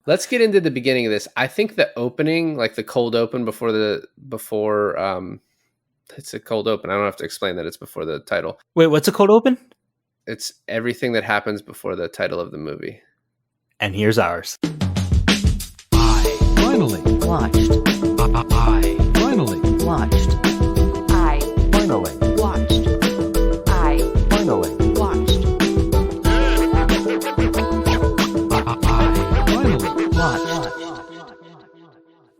Let's get into the beginning of this. I think the opening, like the cold open it's a cold open. I don't have to explain that it's before the title. Wait, what's a cold open? It's everything that happens before the title of the movie. And here's ours. I finally watched. I finally Watched. I finally watched. I finally watched. I finally Watched.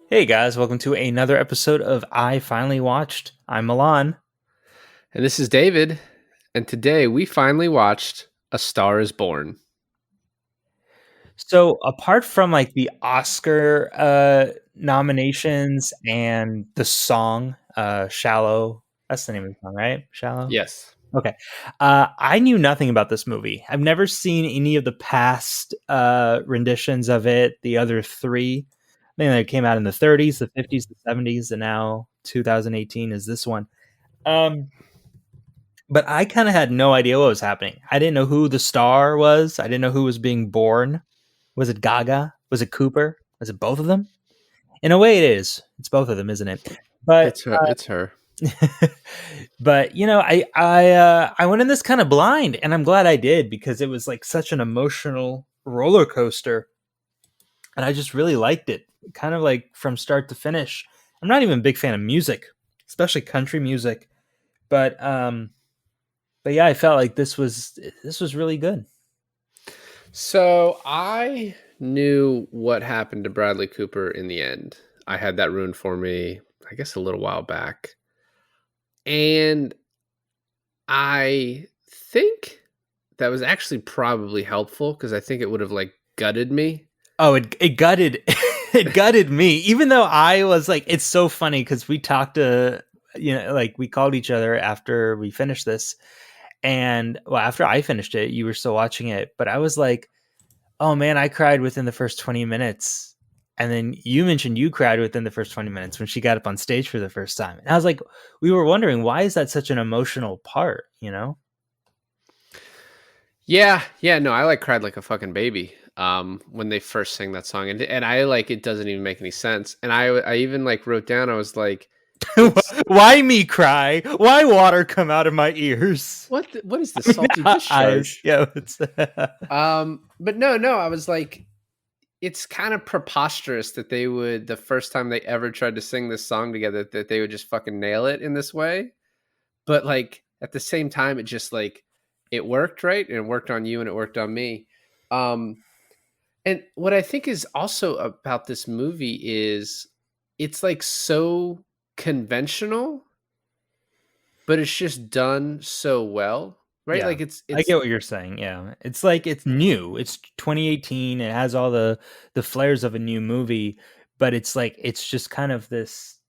Hey guys, welcome to another episode of I Finally Watched. I'm Milan. And this is David. And today we finally watched A Star is Born. So apart from like the Oscar nominations and the song, Shallow, that's the name of the song, right? Shallow? Yes. Okay. I knew nothing about this movie. I've never seen any of the past renditions of it, the other three. I think they came out in the 30s, the 50s, the 70s, and now 2018 is this one. But I kind of had no idea what was happening. I didn't know who the star was. I didn't know who was being born. Was it Gaga? Was it Cooper? Was it both of them? In a way, it is. It's both of them, isn't it? But It's her. but you know, I went in this kind of blind, and I'm glad I did because it was like such an emotional roller coaster, and I just really liked it, kind of like from start to finish. I'm not even a big fan of music, especially country music, but yeah, I felt like this was really good. So I knew what happened to Bradley Cooper in the end. I had that ruined for me, I guess, a little while back. And I think that was actually probably helpful because I think it would have like gutted me. Oh, it gutted it gutted me. Even though I was like, it's so funny because we talked to, like we called each other after we finished this. And well, after I finished it, you were still watching it, but I was like, oh man, I cried within the first 20 minutes. And then you mentioned you cried within the first 20 minutes when she got up on stage for the first time. And I was like, we were wondering, why is that such an emotional part, Yeah, no, I like cried like a fucking baby when they first sang that song, and I like it doesn't even make any sense. And I even like wrote down, I was like, why me cry? Why water come out of my ears? what is the salty discharge? Yeah, but no, I was like, it's kind of preposterous that they would, the first time they ever tried to sing this song together, that they would just fucking nail it in this way. But like at the same time, it just like it worked, right? And it worked on you and it worked on me. And what I think is also about this movie is it's like so conventional, but it's just done so well, right? Yeah, like it's I get what you're saying. Yeah, it's like it's new. It's 2018. It has all the flares of a new movie, but it's like it's just kind of this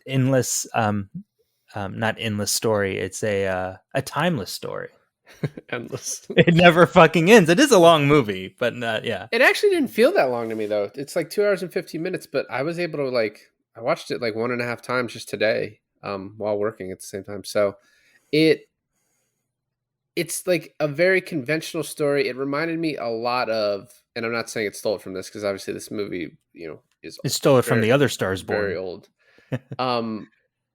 endless, not endless story. It's a timeless story. endless. It never fucking ends. It is a long movie, but yeah. It actually didn't feel that long to me though. It's like 2 hours and 15 minutes, but I was able to I watched it like 1.5 times just today, while working at the same time. So it's like a very conventional story. It reminded me a lot of, and I'm not saying it stole it from this because obviously this movie, is It stole it from the other Stars Born. very old.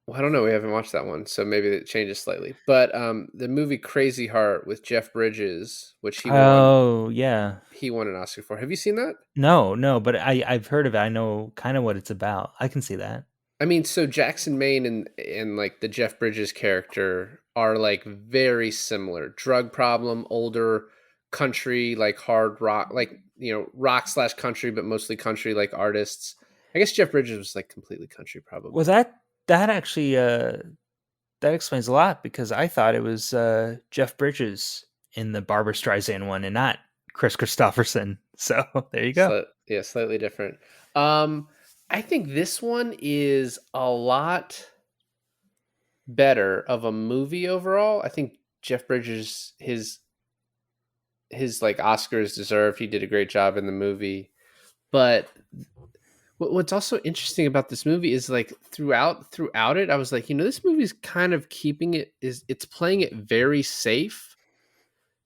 Well, I don't know. We haven't watched that one, so maybe it changes slightly. But the movie Crazy Heart with Jeff Bridges, which he won. Oh yeah, he won an Oscar for. Have you seen that? No, but I've heard of it. I know kind of what it's about. I can see that. I mean, so Jackson Maine and like the Jeff Bridges character are like very similar. Drug problem, older country, like hard rock, like rock / country, but mostly country like artists. I guess Jeff Bridges was like completely country, probably. Well, that actually that explains a lot because I thought it was Jeff Bridges in the Barbra Streisand one and not Chris Christopherson. So there you go. Slightly different. I think this one is a lot better of a movie overall. I think Jeff Bridges, his like Oscars deserved. He did a great job in the movie. But what's also interesting about this movie is like throughout it, I was like, this movie's kind of it's playing it very safe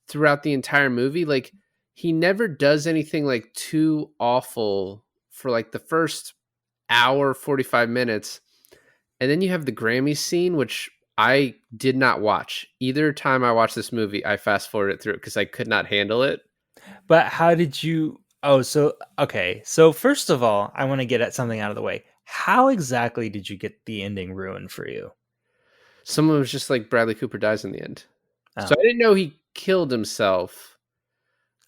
throughout the entire movie. Like he never does anything like too awful for like the first hour 45 minutes, and then you have the Grammy scene, which I did not watch. Either time I watched this movie, I fast forwarded through it because I could not handle it. But how did you? Oh, so okay. So first of all, I want to get at something out of the way. How exactly did you get the ending ruined for you? Someone was just like Bradley Cooper dies in the end. So Oh, I didn't know he killed himself.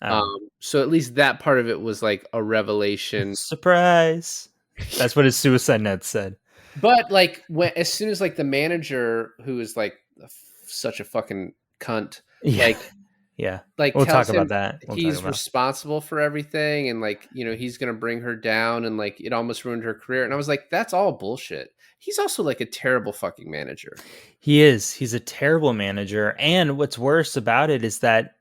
oh, So at least that part of it was like a revelation. surprise! That's what his suicide note said. But like when as soon as like the manager, who is like such a fucking cunt, Yeah, like yeah. like We'll talk tells about him that. We'll talk he's about. responsible for everything, and like, you know, he's gonna bring her down, and like it almost ruined her career. And I was like, that's all bullshit. He's also like a terrible fucking manager. He is. He's a terrible manager, and what's worse about it is that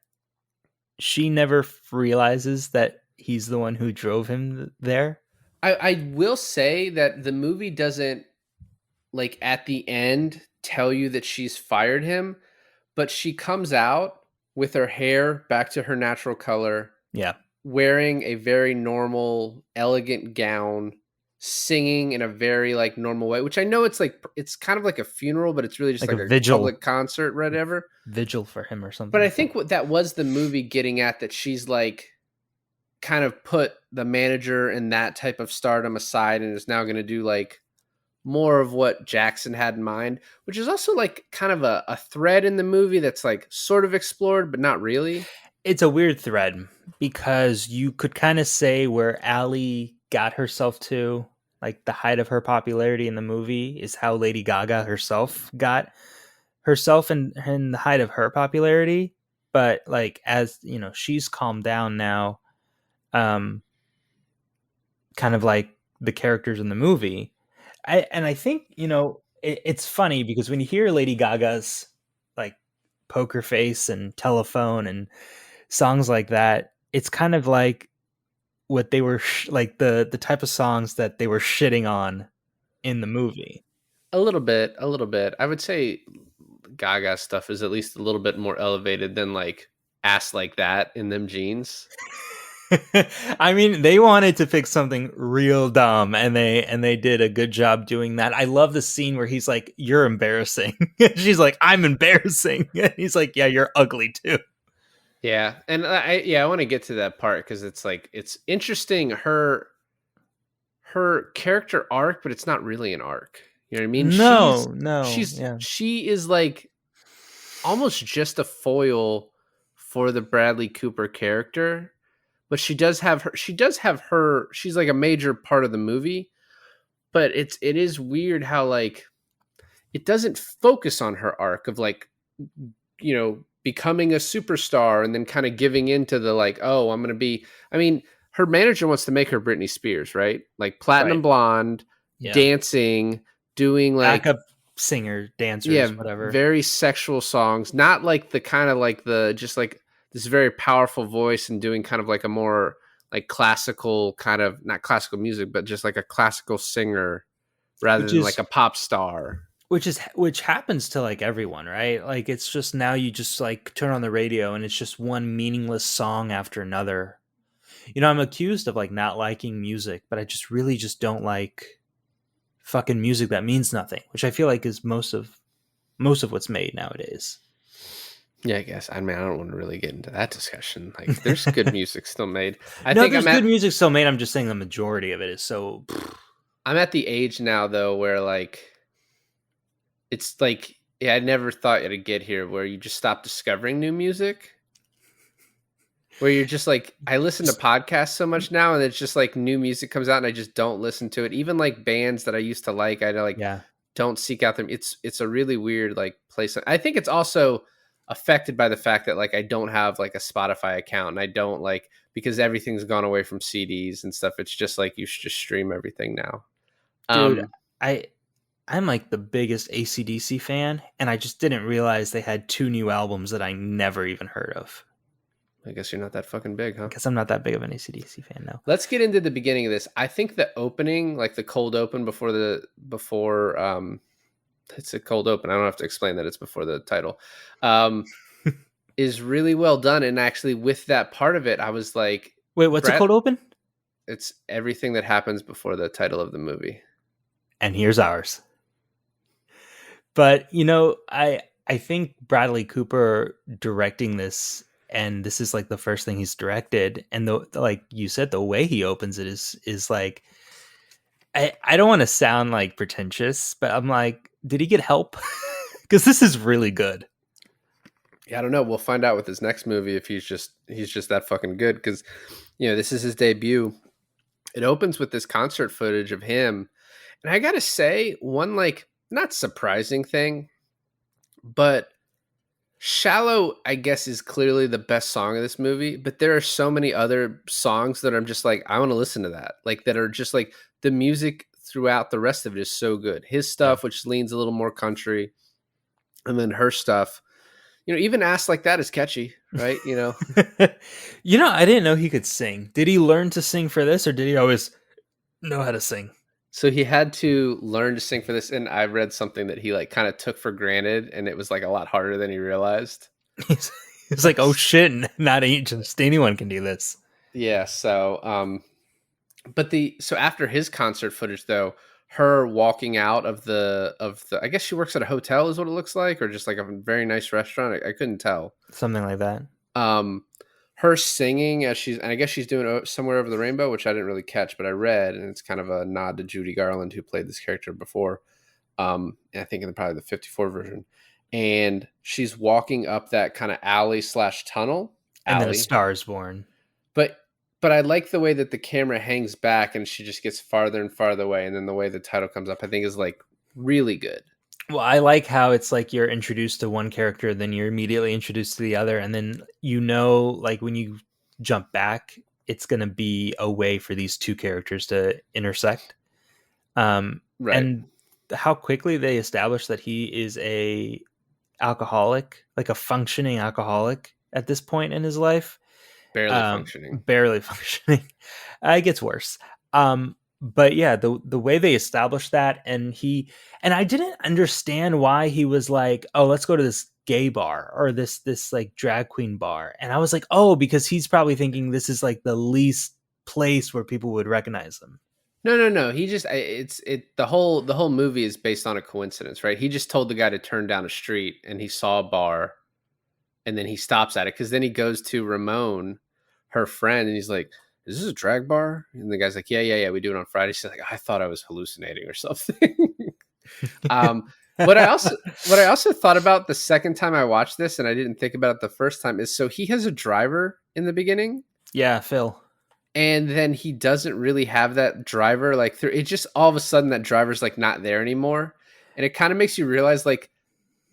she never realizes that he's the one who drove him there. I will say that the movie doesn't, like, at the end tell you that she's fired him, but she comes out with her hair back to her natural color, Yeah, wearing a very normal, elegant gown, singing in a very like normal way, which I know it's like it's kind of like a funeral, but it's really just like like a a vigil, public concert, whatever. vigil for him or But something. I think what that was the movie getting at, that she's like kind of put the manager and that type of stardom aside and is now going to do like more of what Jackson had in mind, which is also like kind of a thread in the movie that's like sort of explored, but not really. It's a weird thread because you could kind of say where Allie got herself to, like the height of her popularity in the movie, is how Lady Gaga herself got herself in the height of her popularity. But like as you know, she's calmed down now, um, kind of like the characters in the movie. I think it's funny because when you hear Lady Gaga's like Poker Face and Telephone and songs like that, it's kind of like what they were like the type of songs that they were shitting on in the movie. A little bit, a little bit. I would say Gaga stuff is at least a little bit more elevated than like ass like that in them jeans. I mean, they wanted to pick something real dumb, and they did a good job doing that. I love the scene where he's like, "You're embarrassing." She's like, "I'm embarrassing." And he's like, "Yeah, you're ugly too." Yeah, and I want to get to that part because it's like it's interesting her character arc, but it's not really an arc. You know what I mean? No, no, She's yeah, she is like almost just a foil for the Bradley Cooper character, but she does have her she's like a major part of the movie, but it is weird how like it doesn't focus on her arc of like, you know, becoming a superstar and then kind of giving into the like, oh, I'm gonna be. I mean, her manager wants to make her Britney Spears, right? Like right, platinum blonde, yeah. dancing, doing like, Backup singer, yeah, dancers, whatever. very sexual songs, not like the kind of like the just like this very powerful voice and doing kind of like a more like classical kind of, not classical music, but just like a classical singer rather Which than like is a pop star. which happens to like everyone, right? Like it's just now you just like turn on the radio and it's just one meaningless song after another. I'm accused of like not liking music, but I just really just don't like fucking music that means nothing, which I feel like is most of what's made nowadays. Yeah, I guess. I mean, I don't want to really get into that discussion. Like, there's good music still made. I No, think there's good music still made. I'm just saying the majority of it is so. I'm at the age now though where like it's like, yeah, I never thought it'd get here where you just stop discovering new music. Where you're just like, I listen to podcasts so much now, and it's just like new music comes out, and I just don't listen to it. Even like bands that I used to like, I like Yeah. don't seek out them. It's a really weird like place. I think it's also affected by the fact that like I don't have like a Spotify account, and I don't like, because everything's gone away from CDs and stuff. It's just like you should just stream everything now. Dude, Um, I'm like the biggest AC/DC fan, and I just didn't realize they had 2 new albums that I never even heard of. I guess you're not that fucking big, huh? Because I'm not that big of an AC/DC fan now. Let's get into the beginning of this. I think the opening, like the cold open before it's a cold open. I don't have to explain that it's before the title. is really well done. And actually, with that part of it, I was like, Wait, what's it Brad, called? Open? it's everything that happens before the title of the movie. And here's ours. But I think Bradley Cooper directing this, and this is like the first thing he's directed, and like you said, the way he opens it is like, I don't want to sound like pretentious, but I'm like, did he get help? Because this is really good. Yeah, I don't know. We'll find out with his next movie if he's just that fucking good, because this is his debut. It opens with this concert footage of him, and I gotta say, one like not surprising thing, but Shallow, I guess, is clearly the best song of this movie, but there are so many other songs that I'm just like, I want to listen to that. Like, that are just like, the music throughout the rest of it is so good. His stuff, which leans a little more country, and then her stuff, even Ass Like That is catchy, right? I didn't know he could sing. Did he learn to sing for this, or did he always know how to sing? So he had to learn to sing for this, and I read something that he like kind of took for granted, and it was like a lot harder than he realized. He's like, oh shit, not just anyone can do this. Yeah. So, so after his concert footage, though, her walking out of the I guess she works at a hotel, is what it looks like, or just like a very nice restaurant. I couldn't tell. Something like that. Her singing and I guess she's doing Somewhere Over the Rainbow, which I didn't really catch, but I read, and it's kind of a nod to Judy Garland, who played this character before. And I think in probably the 54 version. And she's walking up that kind of alley/tunnel. And then A Star Is Born. But I like the way that the camera hangs back and she just gets farther and farther away. And then the way the title comes up, I think, is like really good. Well, I like how it's like you're introduced to one character, then you're immediately introduced to the other. And then, like when you jump back, it's going to be a way for these two characters to intersect. Right. And how quickly they establish that he is a alcoholic, like a functioning alcoholic at this point in his life. Barely functioning. It gets worse. But yeah, the way they established that, and I didn't understand why he was like, oh, let's go to this gay bar or this like drag queen bar. And I was like, oh, because he's probably thinking this is like the least place where people would recognize him. No. He just, the whole movie is based on a coincidence, right? He just told the guy to turn down a street, and he saw a bar, and then he stops at it, because then he goes to Ramon, her friend, and he's like, is this a drag bar? And the guy's like, yeah, we do it on Friday. She's like, I thought I was hallucinating or something. What I also thought about the second time I watched this, and I didn't think about it the first time, is so he has a driver in the beginning. Yeah, Phil. And then he doesn't really have that driver. Like, it just all of a sudden that driver's like not there anymore. And it kind of makes you realize like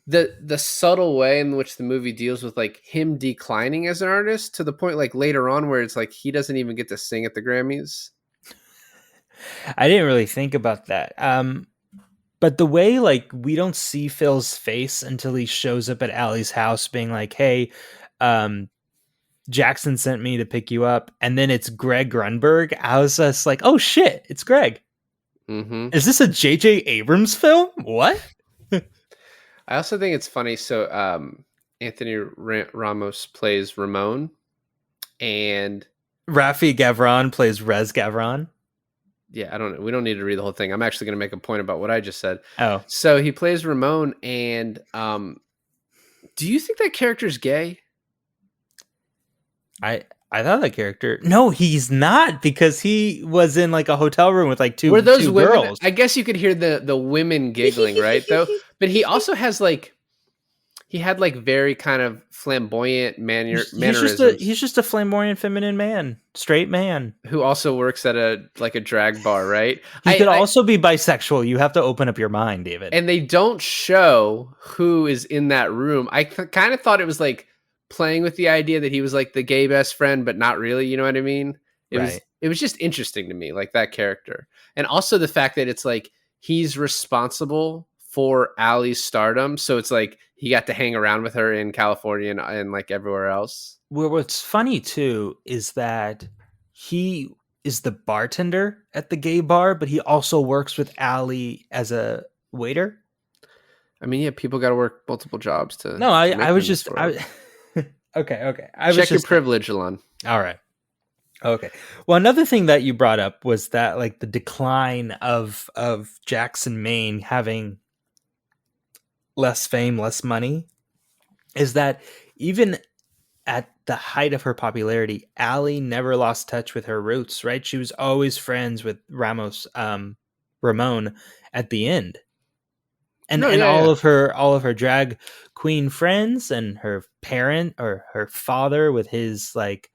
the subtle way in which the movie deals with like him declining as an artist, to the point like later on where it's like he doesn't even get to sing at the Grammys. I didn't really think about that. But the way like we don't see Phil's face until he shows up at Allie's house being like, hey, Jackson sent me to pick you up, and then it's Greg Grunberg. I was just like, oh shit, it's Greg. Mm-hmm. Is this a J.J. Abrams film? What? I also think it's funny. So Anthony Ramos plays Ramon, and Rafi Gavron plays Rez Gavron. Yeah, I don't know. We don't need to read the whole thing. I'm actually going to make a point about what I just said. Oh. So he plays Ramon, and do you think that character's gay? I thought that character. No, he's not, because he was in like a hotel room with like two women, girls. I guess you could hear the women giggling, right? Though, but he also has like, he had like very kind of flamboyant mannerisms. He's just a flamboyant feminine man, straight man who also works at a drag bar, right? He could also be bisexual. You have to open up your mind, David. And they don't show who is in that room. I kind of thought it was like playing with the idea that he was like the gay best friend, but not really. You know what I mean? It was just interesting to me, like that character, and also the fact that it's like he's responsible for Allie's stardom, so it's like he got to hang around with her in California and like everywhere else. Well, what's funny too is that he is the bartender at the gay bar, but he also works with Allie as a waiter. I mean, yeah, people got to work multiple jobs to. No, I was just Okay. I was Check your just privilege, Alon. all right. Okay. Well, another thing that you brought up was that like the decline of Jackson, Maine having less fame, less money, is that even at the height of her popularity, Allie never lost touch with her roots, right? She was always friends with Ramon at the end. And No, and yeah, yeah. all of her drag queen friends and her parent or her father with his like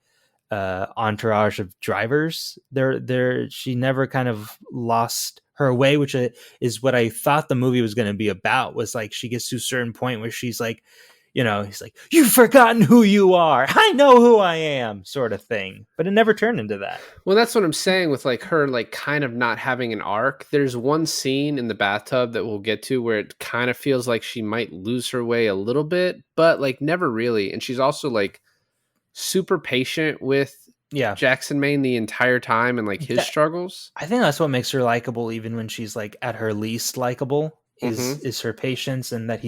entourage of drivers, there she never kind of lost her way, which is what I thought the movie was going to be about. Was like she gets to a certain point where she's like, he's like, you've forgotten who you are, I know who I am, sort of thing, but it never turned into that. Well, that's what I'm saying with like her like kind of not having an arc. There's one scene in the bathtub that we'll get to where it kind of feels like she might lose her way a little bit, but like never really. And she's also like super patient with Yeah, Jackson Maine the entire time and like his That- struggles. I think that's what makes her likable, even when she's like at her least likable, Mhm. is her patience and that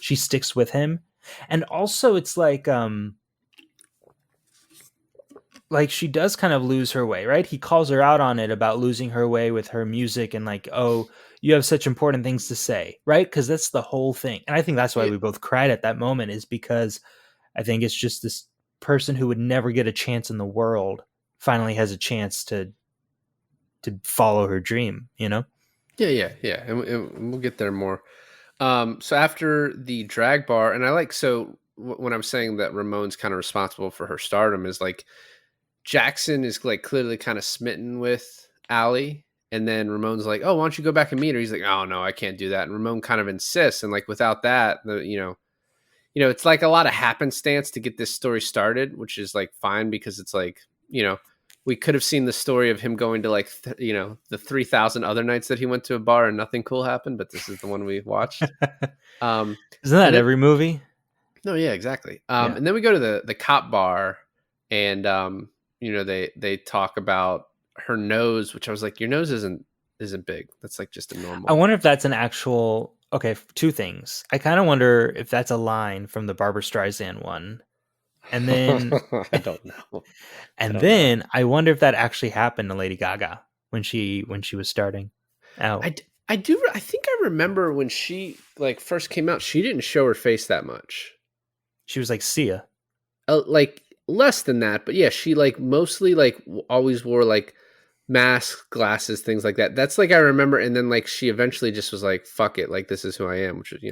she sticks with him. And also it's like she does kind of lose her way, right? He calls her out on it about losing her way with her music and like, oh, you have such important things to say, right? Because that's the whole thing. And I think that's why Yeah. we both cried at that moment, is because I think it's just this person who would never get a chance in the world finally has a chance to follow her dream, you know? Yeah. And we'll get there more. So after the drag bar, and I like when I'm saying that Ramon's kind of responsible for her stardom is like Jackson is like clearly kind of smitten with Allie, and then Ramon's like, "Oh, why don't you go back and meet her?" He's like, "Oh no, I can't do that." And Ramon kind of insists, and like without that, it's like a lot of happenstance to get this story started, which is like fine because it's like we could have seen the story of him going to like the 3,000 other nights that he went to a bar and nothing cool happened, but this is the one we watched. Um, Isn't that and then every movie? no, yeah, exactly. Yeah. And then we go to the cop bar, and they talk about her nose, which I was like, your nose isn't big. That's like just a I normal. wonder if that's an actual. Okay, two things. I kind of wonder if that's a line from the Barbara Streisand one, and then I don't know. I and don't know. then I wonder if that actually happened to Lady Gaga when she was starting out. I do. I think I remember when she like first came out, she didn't show her face that much. She was like Sia. Like less than that, but yeah, she like mostly like always wore like masks, glasses, things like that. That's like I remember, and then like she eventually just was like, "Fuck it, like this is who I am," which is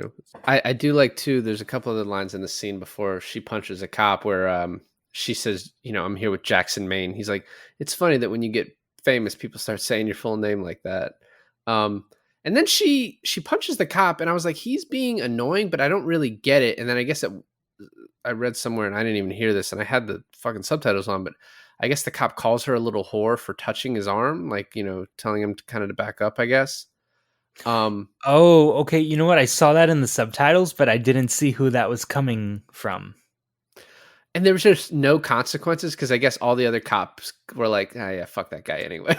I do like too. There's a couple other lines in the scene before she punches a cop where she says, "I'm here with Jackson Maine." He's like, "It's funny that when you get famous, people start saying your full name like that." And then she punches the cop, and I was like, he's being annoying, but I don't really get it. And then I guess I read somewhere, and I didn't even hear this, and I had the fucking subtitles on, but I guess the cop calls her a little whore for touching his arm, like, telling him to kind of to back up, I guess. Oh, okay. You know what? I saw that in the subtitles, but I didn't see who that was coming from. And there was just no consequences because I guess all the other cops were like, "Ah, yeah, fuck that guy anyway."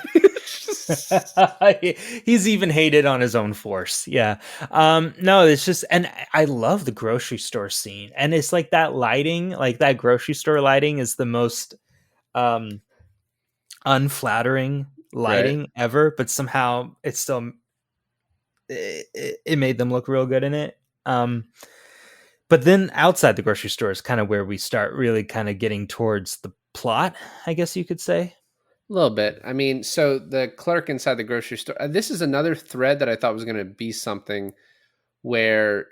He's even hated on his own force. Yeah. No, it's just, and I love the grocery store scene. And it's like that lighting, like that grocery store lighting is the most unflattering Right. lighting ever, but somehow it's still, it made them look real good in it. But then outside the grocery store is kind of where we start really kind of getting towards the plot, I guess you could say. A little bit. I mean, so the clerk inside the grocery store, this is another thread that I thought was going to be something where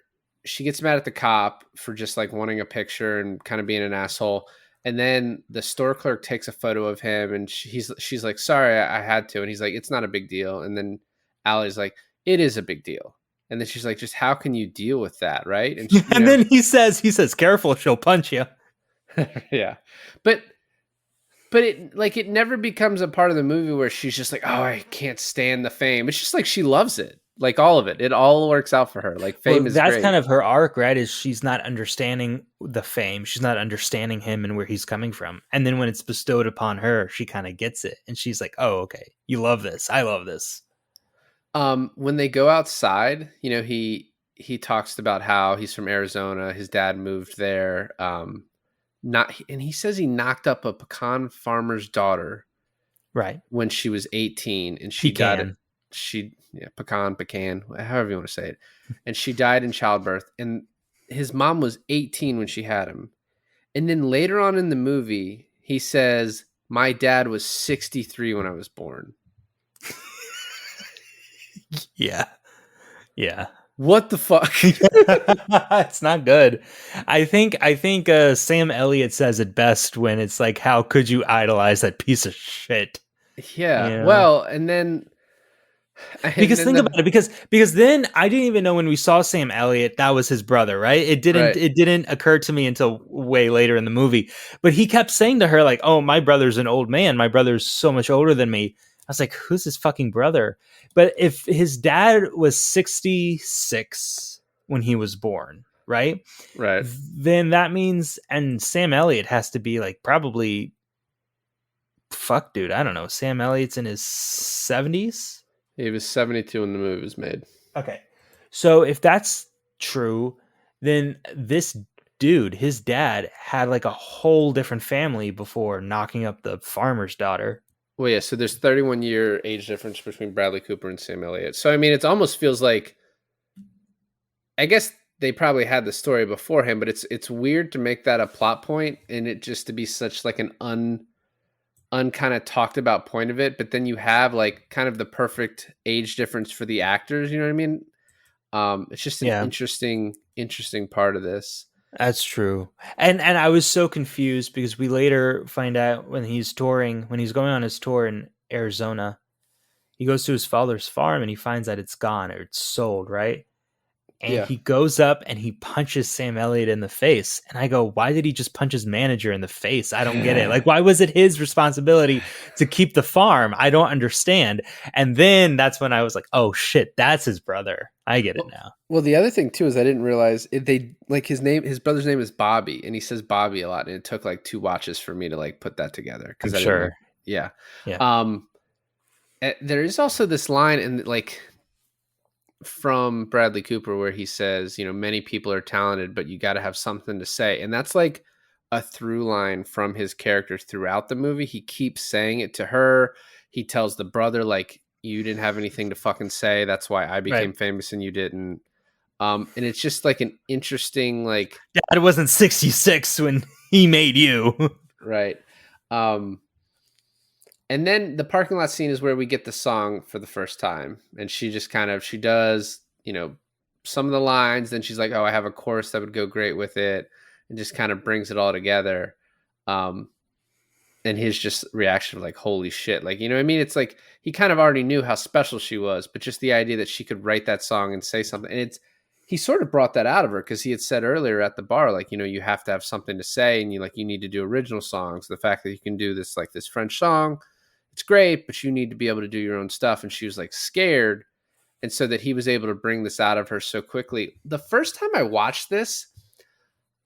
she gets mad at the cop for just like wanting a picture and kind of being an asshole. And then the store clerk takes a photo of him and she's like, sorry, I had to. And he's like, it's not a big deal. And then Allie's like, it is a big deal. And then she's like, just how can you deal with that? Right. And, And then he says, careful, she'll punch you. yeah. But it never becomes a part of the movie where she's just like, oh, I can't stand the fame. It's just like she loves it. Like all of it. It all works out for her. Like fame is that's great. kind of her arc, right? Is she's not understanding the fame. She's not understanding him and where he's coming from. And then when it's bestowed upon her, she kind of gets it. And she's like, oh, okay. You love this. I love this. When they go outside, he he talks about how he's from Arizona. His dad moved there. And he says he knocked up a pecan farmer's daughter Right. when she was 18, and she died. Pecan. Pecan, however you want to say it, and she died in childbirth. And his mom was 18 when she had him. And then later on in the movie, he says, "My dad was 63 when I was born." Yeah. Yeah. What the fuck? It's not good. I think Sam Elliott says it best when it's like, how could you idolize that piece of shit? Yeah. You know? Well, and then Because think about it, because then I didn't even know when we saw Sam Elliott that was his brother, right? It didn't occur to me until way later in the movie. But he kept saying to her like, "Oh, my brother's an old man. My brother's so much older than me." I was like, "Who's his fucking brother?" But if his dad was 66 when he was born, right? Right. Then that means, and Sam Elliott has to be like probably, fuck, dude, I don't know. Sam Elliott's in his 70s. He was 72 when the movie was made. Okay. So if that's true, then this dude, his dad, had like a whole different family before knocking up the farmer's daughter. Well, yeah, so there's 31-year age difference between Bradley Cooper and Sam Elliott. So, I mean, it almost feels like, I guess they probably had the story beforehand, but it's weird to make that a plot point and it just to be such like an kind of talked about point of it. But then you have like kind of the perfect age difference for the actors. You know what I mean? It's just an interesting part of this. That's true. And I was so confused because we later find out when he's going on his tour in Arizona, he goes to his father's farm and he finds that it's gone or it's sold, right? And he goes up and he punches Sam Elliott in the face. And I go, why did he just punch his manager in the face? I don't get it. Like, why was it his responsibility to keep the farm? I don't understand. And then that's when I was like, oh shit, that's his brother. I get it now. Well, the other thing too is I didn't realize they like his brother's name is Bobby, and he says Bobby a lot, and it took like 2 watches for me to like put that together because I didn't know. Yeah. There is also this line in like from Bradley Cooper where he says, many people are talented, but you got to have something to say, and that's like a through line from his character throughout the movie. He keeps saying it to her. He tells the brother like, you didn't have anything to fucking say. That's why I became famous and you didn't. And it's just like an interesting, like, Dad wasn't 66 when he made you. Right. And then the parking lot scene is where we get the song for the first time. And she just she does, some of the lines. Then she's like, oh, I have a chorus that would go great with it. And just kind of brings it all together. And his just reaction of like, holy shit. Like, you know what I mean? It's like, he kind of already knew how special she was, but just the idea that she could write that song and say something. And he sort of brought that out of her because he had said earlier at the bar, like, you have to have something to say. And you need to do original songs. The fact that you can do this, like this French song, it's great, but you need to be able to do your own stuff. And she was like scared. And so that he was able to bring this out of her so quickly. The first time I watched this,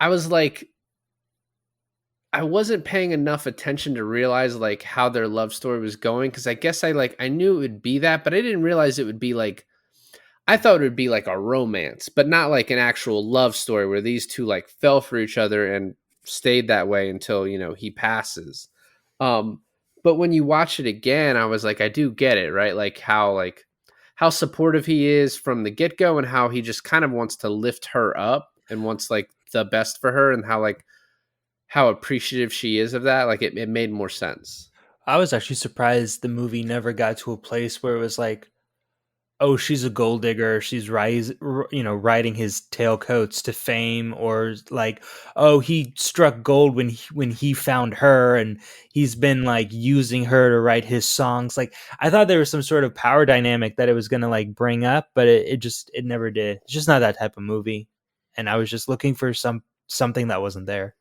I was like, I wasn't paying enough attention to realize like how their love story was going. Cause I guess I knew it would be that, but I didn't realize it would be like, I thought it would be like a romance, but not like an actual love story where these two like fell for each other and stayed that way until, he passes. But when you watch it again, I was like, I do get it, right? Like how supportive he is from the get-go and how he just kind of wants to lift her up and wants like the best for her and how appreciative she is of that. Like it made more sense. I was actually surprised the movie never got to a place where it was like, oh, she's a gold digger. She's riding his tailcoats to fame, or like, oh, he struck gold when he found her, and he's been like using her to write his songs. Like, I thought there was some sort of power dynamic that it was gonna like bring up, but it never did. It's just not that type of movie, and I was just looking for something that wasn't there.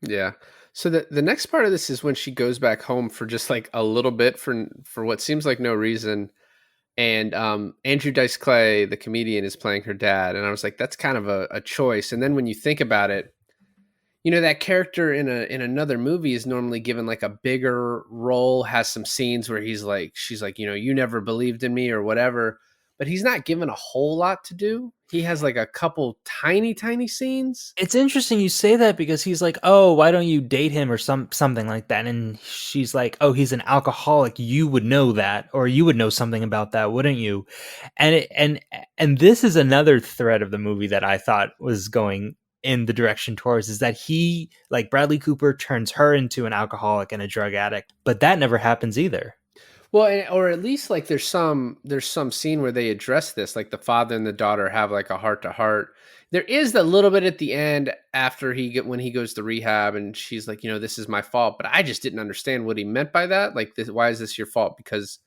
Yeah. So the next part of this is when she goes back home for just like a little bit for what seems like no reason. And Andrew Dice Clay, the comedian, is playing her dad. And I was like, that's kind of a choice. And then when you think about it, that character in another movie is normally given like a bigger role, has some scenes where she's like, you never believed in me or whatever. but he's not given a whole lot to do. He has like a couple tiny scenes. It's interesting you say that because he's like, "Oh, why don't you date him or something like that?" And she's like, "Oh, he's an alcoholic. You would know that, or you would know something about that, wouldn't you?" And this is another thread of the movie that I thought was going in the direction towards, is that he, like Bradley Cooper, turns her into an alcoholic and a drug addict, but that never happens either. Well, or at least like there's some scene where they address this, like the father and the daughter have like a heart to heart. There is a little bit at the end after when he goes to rehab, and she's like, this is my fault, but I just didn't understand what he meant by that. Like, why is this your fault? Because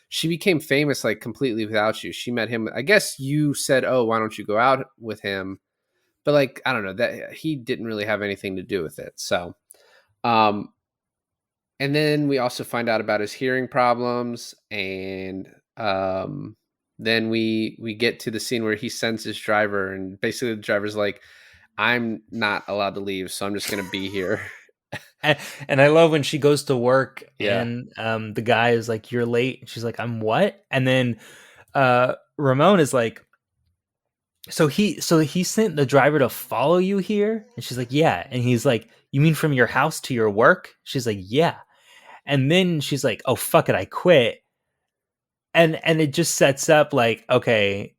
she became famous like completely without you. She met him. I guess you said, "Oh, why don't you go out with him?" But like, I don't know, that he didn't really have anything to do with it. So, and then we also find out about his hearing problems, and then we get to the scene where he sends his driver, and basically the driver's like, "I'm not allowed to leave, so I'm just going to be here." And I love when she goes to work, Yeah. and the guy is like, "You're late." And she's like, "I'm what?" And then Ramon is like, so he sent the driver to follow you here? And she's like, "Yeah." And he's like, "You mean from your house to your work?" She's like, "Yeah." And then she's like, "Oh, fuck it, I quit." And it just sets up like, okay,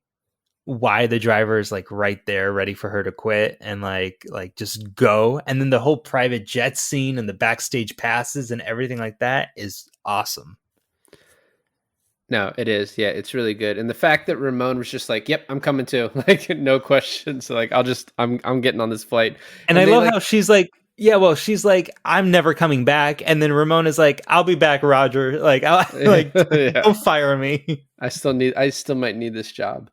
why the driver is like right there ready for her to quit and like just go. And then the whole private jet scene and the backstage passes and everything like that is awesome. No, it is. Yeah, it's really good. And the fact that Ramon was just like, "Yep, I'm coming too." Like, no questions. Like, I'm getting on this flight. And I love how she's like, "Yeah, well," she's like, "I'm never coming back." And then Ramon is like, "I'll be back, Roger. Like, Yeah. don't fire me." I still might need this job.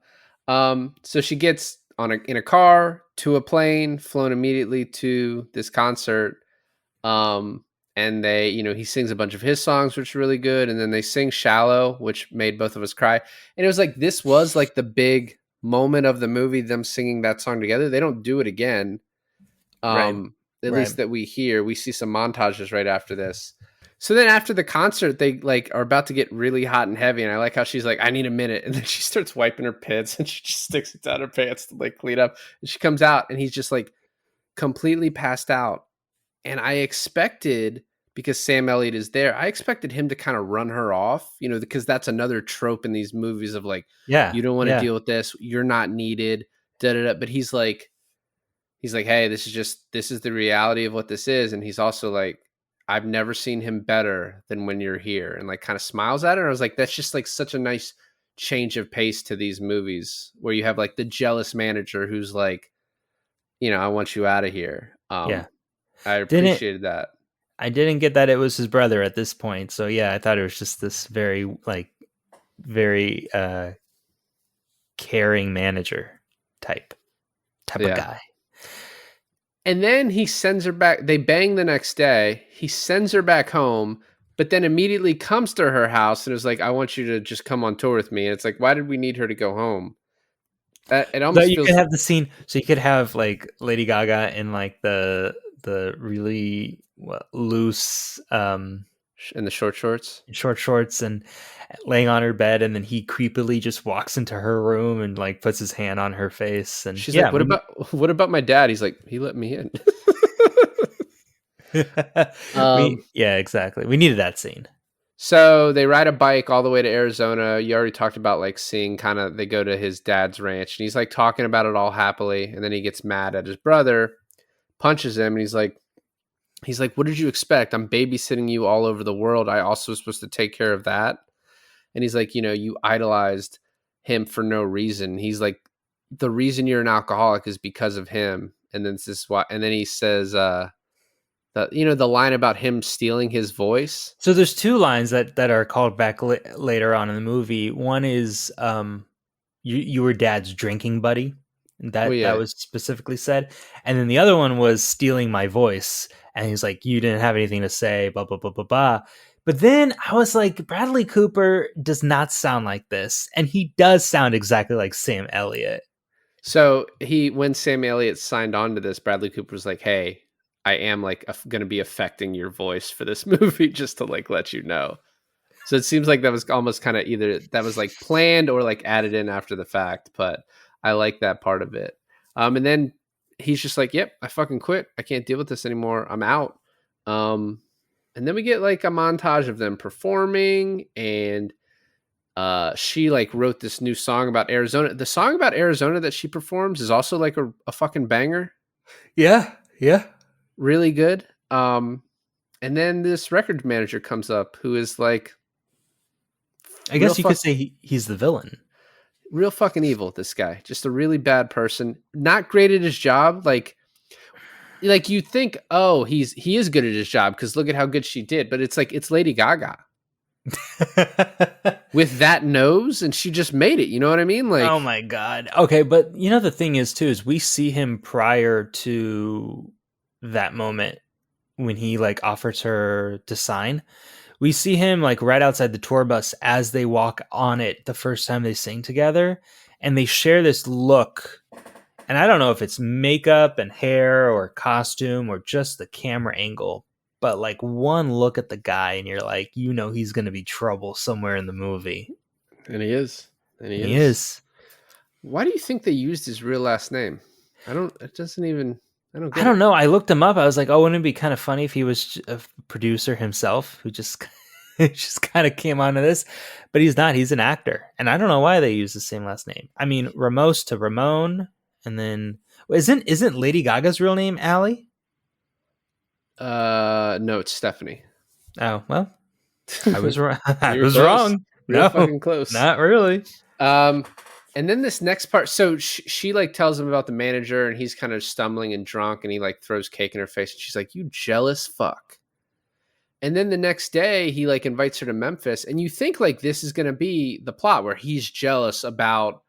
So she gets in a car to a plane, flown immediately to this concert. And they, he sings a bunch of his songs, which are really good. And then they sing "Shallow," which made both of us cry. And it was like, this was like the big moment of the movie, them singing that song together. They don't do it again. Right. At least that we hear. We see some montages right after this. So then after the concert, they like are about to get really hot and heavy. And I like how she's like, "I need a minute." And then she starts wiping her pits and she just sticks it down her pants to like clean up. And she comes out and he's just like completely passed out. And I expected, because Sam Elliott is there, I expected him to kind of run her off, because that's another trope in these movies of like, Yeah. you don't want to deal with this. You're not needed. Da, da, da. But he's like, "Hey, this is the reality of what this is." And he's also like, "I've never seen him better than when you're here," and like kind of smiles at her. And I was like, that's just like such a nice change of pace to these movies where you have like the jealous manager who's like, "I want you out of here." Yeah. I appreciated that. I didn't get that it was his brother at this point. So yeah, I thought it was just this very caring manager type of guy. And then he sends her back. They bang the next day. He sends her back home, but then immediately comes to her house and is like, "I want you to just come on tour with me." And it's like, why did we need her to go home? It almost you could have the scene. So you could have like Lady Gaga in like the really loose in the short shorts and laying on her bed, and then he creepily just walks into her room and like puts his hand on her face, and she's like, what about my dad? He's like, "He let me in." Yeah, exactly. We needed that scene. So they ride a bike all the way to Arizona. You already talked about like seeing they go to his dad's ranch, and he's like talking about it all happily, and then he gets mad at his brother, punches him, and he's like, "What did you expect? I'm babysitting you all over the world. I also was supposed to take care of that." And he's like, "You idolized him for no reason." He's like, "The reason you're an alcoholic is because of him." And then this is why. And then he says, the line about him stealing his voice. So there's two lines that are called back later on in the movie. One is, you were dad's drinking buddy. That was specifically said. And then the other one was stealing my voice. And he's like, "You didn't have anything to say, blah, blah, blah, blah, blah." But then I was like, Bradley Cooper does not sound like this. And he does sound exactly like Sam Elliott. So when Sam Elliott signed on to this, Bradley Cooper was like, "Hey, I am like going to be affecting your voice for this movie, just to like let you know." So it seems like that was almost kind of either that was like planned or like added in after the fact. But I like that part of it. And then he's just like, "Yep, I fucking quit. I can't deal with this anymore. I'm out." And then we get like a montage of them performing, and she like wrote this new song about Arizona. The song about Arizona that she performs is also like a fucking banger. Yeah. Really good. And then this record manager comes up who is like, I guess you could say he's the villain. real fucking evil. This guy, just a really bad person, not great at his job. Like you think, oh, he is good at his job because look at how good she did. But it's like it's Lady Gaga with that nose, and she just made it. You know what I mean? Like, oh my god. Okay, but you know the thing is too is we see him prior to that moment when he like offers her to sign. We see him like right outside the tour bus as they walk on it the first time they sing together, and they share this look. And I don't know if it's makeup and hair or costume or just the camera angle, but like one look at the guy and you're like, you know, he's going to be trouble somewhere in the movie. and he is. And He is. Why do you think they used his real last name? I don't get I don't it. know. I looked him up. I was like, oh, wouldn't it be kind of funny if he was a producer himself who just just kind of came onto this? But he's not. He's an actor. And I don't know why they use the same last name. I mean, Ramos to Ramon. And then isn't Lady Gaga's real name Allie? No, it's Stephanie. Oh, well, I was wrong. I You were was close. wrong. Real No, fucking close. not really. And then this next part, so she like tells him about the manager, and he's kind of stumbling and drunk, and he like throws cake in her face, and she's like, "You jealous fuck." And then the next day, he like invites her to Memphis, and you think like this is going to be the plot where he's jealous about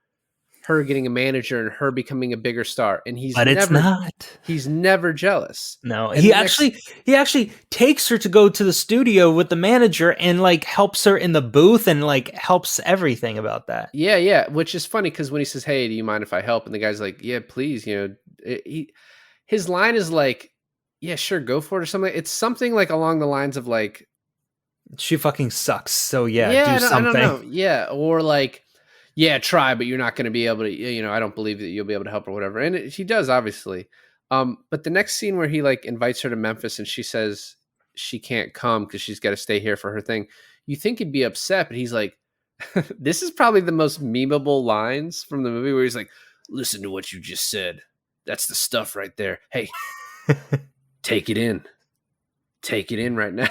her getting a manager and her becoming a bigger star, and It's not. He's never jealous. No, And he the actually takes her to go to the studio with the manager and like helps her in the booth and like helps everything about that. Yeah, which is funny because when he says, "Hey, do you mind if I help?" and the guy's like, "Yeah, please," his line is like, "Yeah, sure, go for it," or something. It's something like along the lines of like, She fucking sucks. So yeah, do I something. don't know, yeah, or like, yeah, try, but you're not going to be able to, I don't believe that you'll be able to help or whatever. And she does, obviously. But the next scene where he like invites her to Memphis and she says she can't come because she's got to stay here for her thing. You think he'd be upset, but he's like, this is probably the most memeable lines from the movie where he's like, "Listen to what you just said. That's the stuff right there. Hey, take it in right now."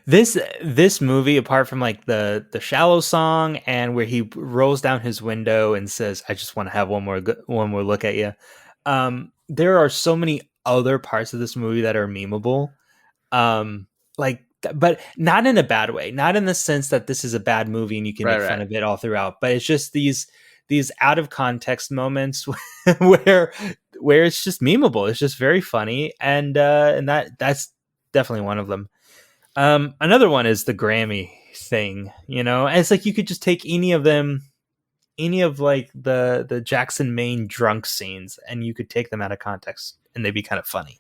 This movie, apart from like the shallow song and where he rolls down his window and says, "I just want to have one more look at you," there are so many other parts of this movie that are memeable, but not in a bad way, not in the sense that this is a bad movie and you can make fun of it all throughout, but it's just these out of context moments where it's just memeable. It's just very funny, and that's definitely one of them. Another one is the Grammy thing, and it's like you could just take any of like the Jackson Maine drunk scenes and you could take them out of context and they'd be kind of funny.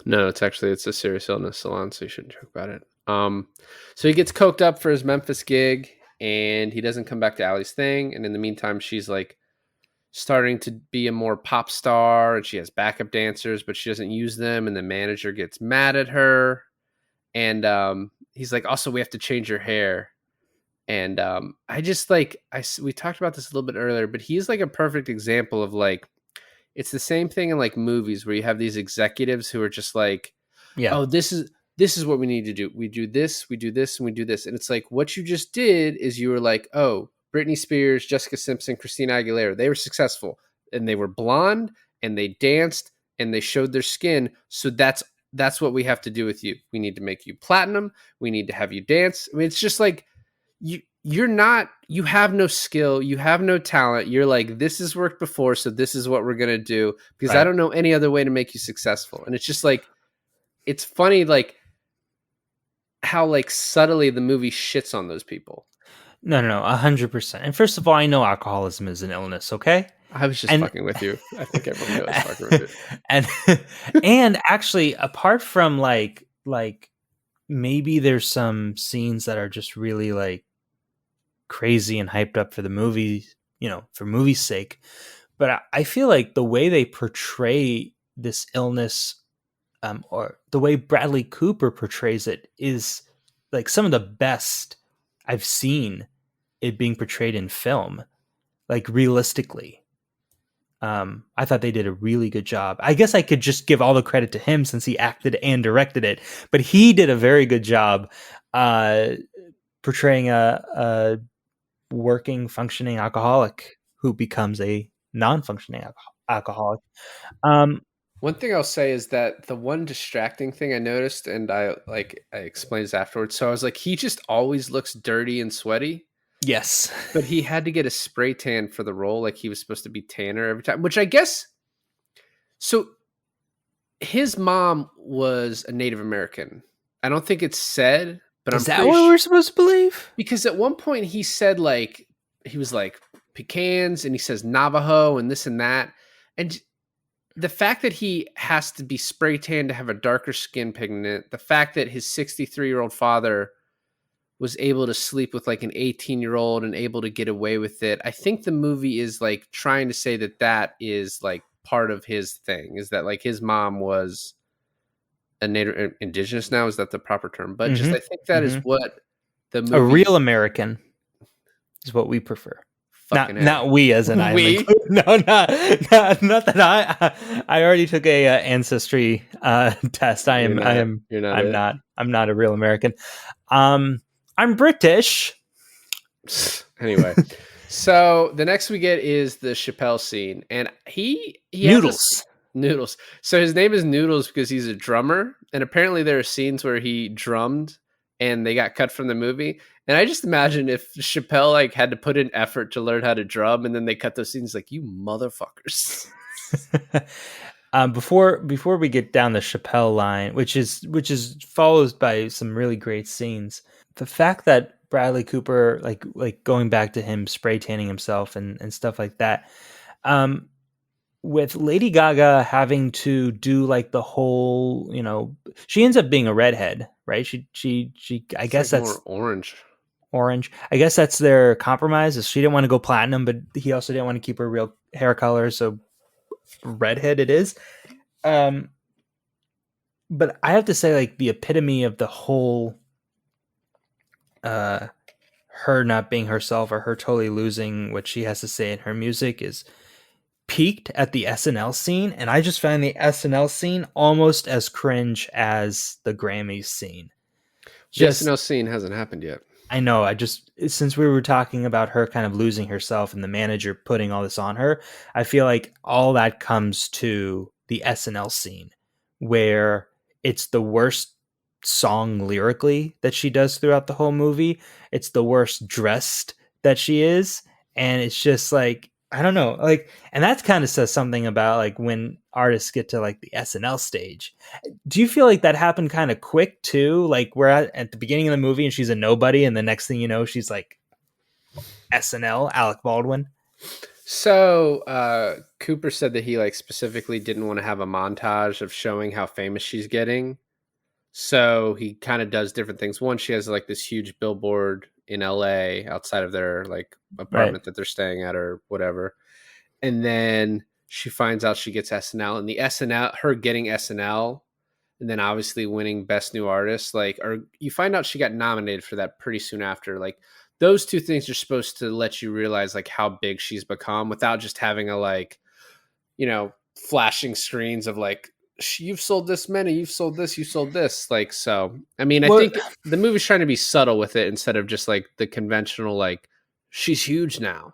No, it's a serious illness, Salon, so you shouldn't joke about it. So he gets coked up for his Memphis gig and he doesn't come back to Allie's thing. And in the meantime, she's like starting to be a more pop star and she has backup dancers, but she doesn't use them. And the manager gets mad at her. And he's like, "Also, we have to change your hair." And I just like, we talked about this a little bit earlier, but he's like a perfect example of like, it's the same thing in like movies where you have these executives who are just like, yeah, "Oh, this is what we need to do. We do this, and we do this." And it's like, what you just did is you were like, "Oh, Britney Spears, Jessica Simpson, Christina Aguilera, they were successful and they were blonde and they danced and they showed their skin. So that's what we have to do with you. We need to make you platinum. We need to have you dance." I mean, it's just like, you have no skill. You have no talent. You're like, this has worked before. So this is what we're going to do because I don't know any other way to make you successful. And it's just like, it's funny, like how like subtly the movie shits on those people. No, 100%. And first of all, I know alcoholism is an illness. Okay. I was just fucking with you. I think everyone knows fucking with you. And actually, apart from like maybe there's some scenes that are just really like crazy and hyped up for the movie, for movie's sake. But I feel like the way they portray this illness, or the way Bradley Cooper portrays it, is like some of the best I've seen it being portrayed in film, like realistically. I thought they did a really good job. I guess I could just give all the credit to him since he acted and directed it, but he did a very good job portraying a working, functioning alcoholic who becomes a non-functioning alcoholic. One thing I'll say is that the one distracting thing I noticed, and I explained this afterwards. So I was like, he just always looks dirty and sweaty. Yes, But he had to get a spray tan for the role. Like he was supposed to be tanner every time, which I guess. So his mom was a Native American. I don't think it's said, but is I'm that pretty what we're supposed to believe? because at one point he said like he was like pecans and he says Navajo and this and that. And the fact that he has to be spray tanned to have a darker skin pigment, the fact that his 63-year-old father was able to sleep with like an 18-year-old and able to get away with it. I think the movie is like trying to say that that is like part of his thing, is that like his mom was a native indigenous now. Is that the proper term? But just I think that is what the movie A real American is what we prefer. Not we as an We? island. No, not that I already took a ancestry test. I'm not a real American. I'm British. Anyway, so the next we get is the Chappelle scene, and he Noodles. Noodles. So his name is Noodles because he's a drummer, and apparently there are scenes where he drummed and they got cut from the movie. And I just imagine if Chappelle like had to put in effort to learn how to drum, and then they cut those scenes, like, you motherfuckers. Before we get down the Chappelle line, which is followed by some really great scenes, the fact that Bradley Cooper, like going back to him spray tanning himself and stuff like that, with Lady Gaga having to do like the whole, she ends up being a redhead, right? She I guess like that's more orange. I guess that's their compromise, is she didn't want to go platinum, but he also didn't want to keep her real hair color, so redhead it is. But I have to say, like, the epitome of the whole her not being herself, or her totally losing what she has to say in her music, is peaked at the SNL scene, and I just found the SNL scene almost as cringe as the Grammys scene. The SNL scene hasn't happened yet. I know. Since we were talking about her kind of losing herself and the manager putting all this on her, I feel like all that comes to the SNL scene, where it's the worst song lyrically that she does throughout the whole movie. It's the worst dressed that she is. And it's just like, I don't know, like, and that kind of says something about like when artists get to like the SNL stage. Do you feel like that happened kind of quick too? Like we're at the beginning of the movie and she's a nobody, and the next thing you know, she's like SNL, Alec Baldwin. So Cooper said that he like specifically didn't want to have a montage of showing how famous she's getting. So he kind of does different things. One, she has like this huge billboard in LA outside of their like apartment that they're staying at or whatever. And then she finds out she gets SNL, and the SNL, her getting SNL, and then obviously winning Best New Artist, like, or you find out she got nominated for that pretty soon after. Like those two things are supposed to let you realize like how big she's become without just having a like, flashing screens of like, you've sold this many, you've sold this, you sold this. Like, so, I mean, I think the movie's trying to be subtle with it instead of just like the conventional, like, she's huge now.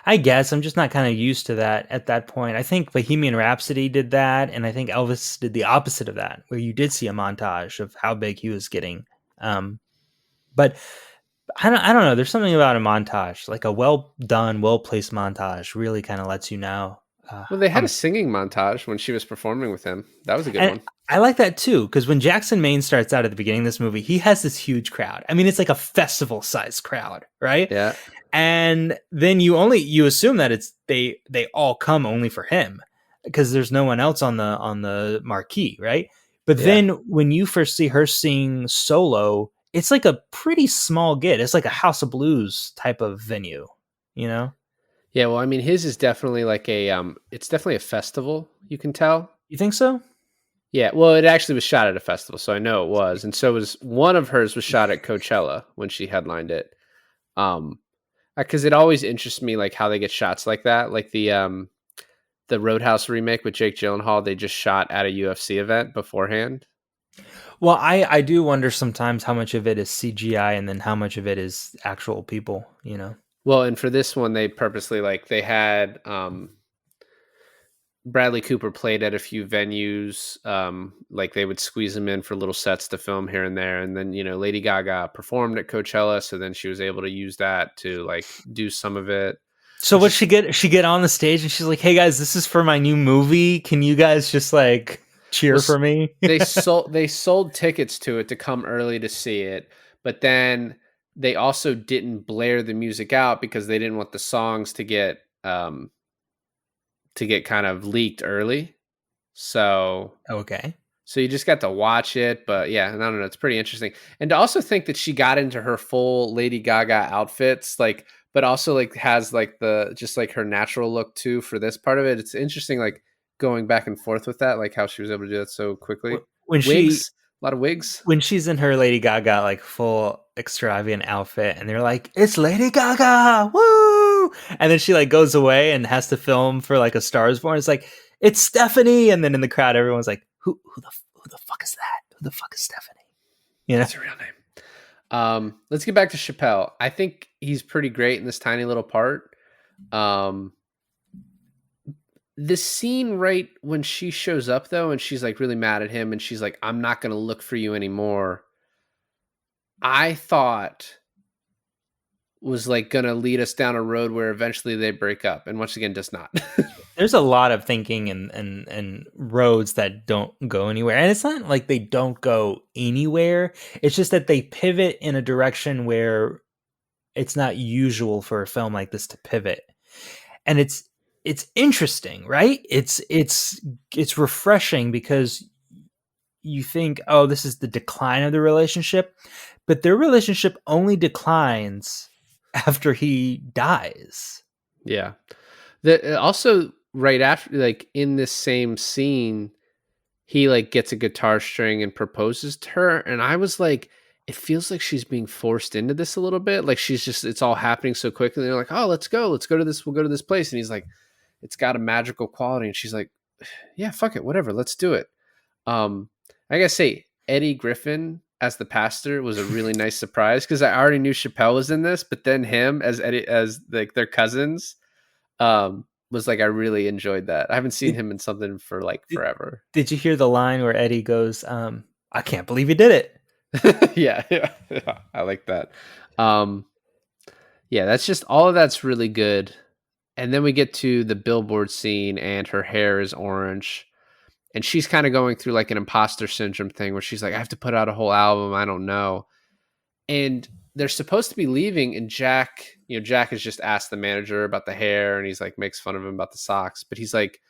I guess I'm just not kind of used to that at that point. I think Bohemian Rhapsody did that, and I think Elvis did the opposite of that, where you did see a montage of how big he was getting. But I don't know. There's something about a montage, like a well done, well placed montage, really kind of lets you know. Well, they had a singing montage when she was performing with him. That was a good one. I like that too, because when Jackson Maine starts out at the beginning of this movie, he has this huge crowd. I mean, it's like a festival-sized crowd, right? Yeah. And then you assume that it's they all come only for him, because there's no one else on the marquee, right? But Yeah. then when you first see her sing solo, it's like a pretty small get. It's like a House of Blues type of venue, you know? Yeah, well, I mean, his is definitely like it's definitely a festival, you can tell. You think so? Yeah, well, it actually was shot at a festival, so I know it was. And so was one of hers was shot at Coachella when she headlined it. Um, because it always interests me like how they get shots like that. Like the Roadhouse remake with Jake Gyllenhaal, they just shot at a UFC event beforehand. Well, I do wonder sometimes how much of it is CGI and then how much of it is actual people, you know? Well, and for this one, they purposely like they had Bradley Cooper played at a few venues. Like they would squeeze him in for little sets to film here and there. And then, Lady Gaga performed at Coachella. So then she was able to use that to like do some of it. So Which what is, she get on the stage and she's like, "Hey guys, this is for my new movie. Can you guys just like cheer well, for me?" they sold tickets to it to come early to see it. But then they also didn't blare the music out because they didn't want the songs to get kind of leaked early. So Okay. So you just got to watch it, but yeah, I don't know. It's pretty interesting, and to also think that she got into her full Lady Gaga outfits, like, but also like has like the just like her natural look too for this part of it. It's interesting, like going back and forth with that, like how she was able to do that so quickly. When she Wigs, a lot of wigs. when she's in her Lady Gaga like full extravagant outfit and they're like, "It's Lady Gaga, woo!" And then she like goes away and has to film for like A Star Is Born. It's like, "It's Stephanie," and then in the crowd everyone's like, who the fuck is that? Who the fuck is Stephanie?" You know? That's her real name. Let's get back to Chappelle. I think he's pretty great in this tiny little part. The scene right when she shows up though, and she's like really mad at him, and she's like, "I'm not gonna look for you anymore." I thought was like gonna lead us down a road where eventually they break up, and once again, does not. There's a lot of thinking and roads that don't go anywhere. And it's not like they don't go anywhere. It's just that they pivot in a direction where it's not usual for a film like this to pivot. And it's interesting, right? It's refreshing because you think, "Oh, this is the decline of the relationship," but their relationship only declines after he dies. Yeah. Also right after, like in this same scene, he like gets a guitar string and proposes to her, and I was like, it feels like she's being forced into this a little bit. Like she's just it's all happening so quickly. And they're like, "Oh, let's go to this. We'll go to this place." And he's like, "It's got a magical quality," and she's like, "Yeah, fuck it, whatever, let's do it." I gotta say, Eddie Griffin as the pastor was a really nice surprise because I already knew Chappelle was in this, but then him as Eddie as like their cousins was like I really enjoyed that. I haven't seen him in something for like Did- forever. Did you hear the line where Eddie goes, "I can't believe he did it"? Yeah, I like that. Yeah, that's just all of that's really good. And then we get to the billboard scene, and her hair is orange, and she's kind of going through like an imposter syndrome thing where she's like, "I have to put out a whole album. I don't know." And they're supposed to be leaving, and Jack has just asked the manager about the hair, and he's like makes fun of him about the socks, but he's like,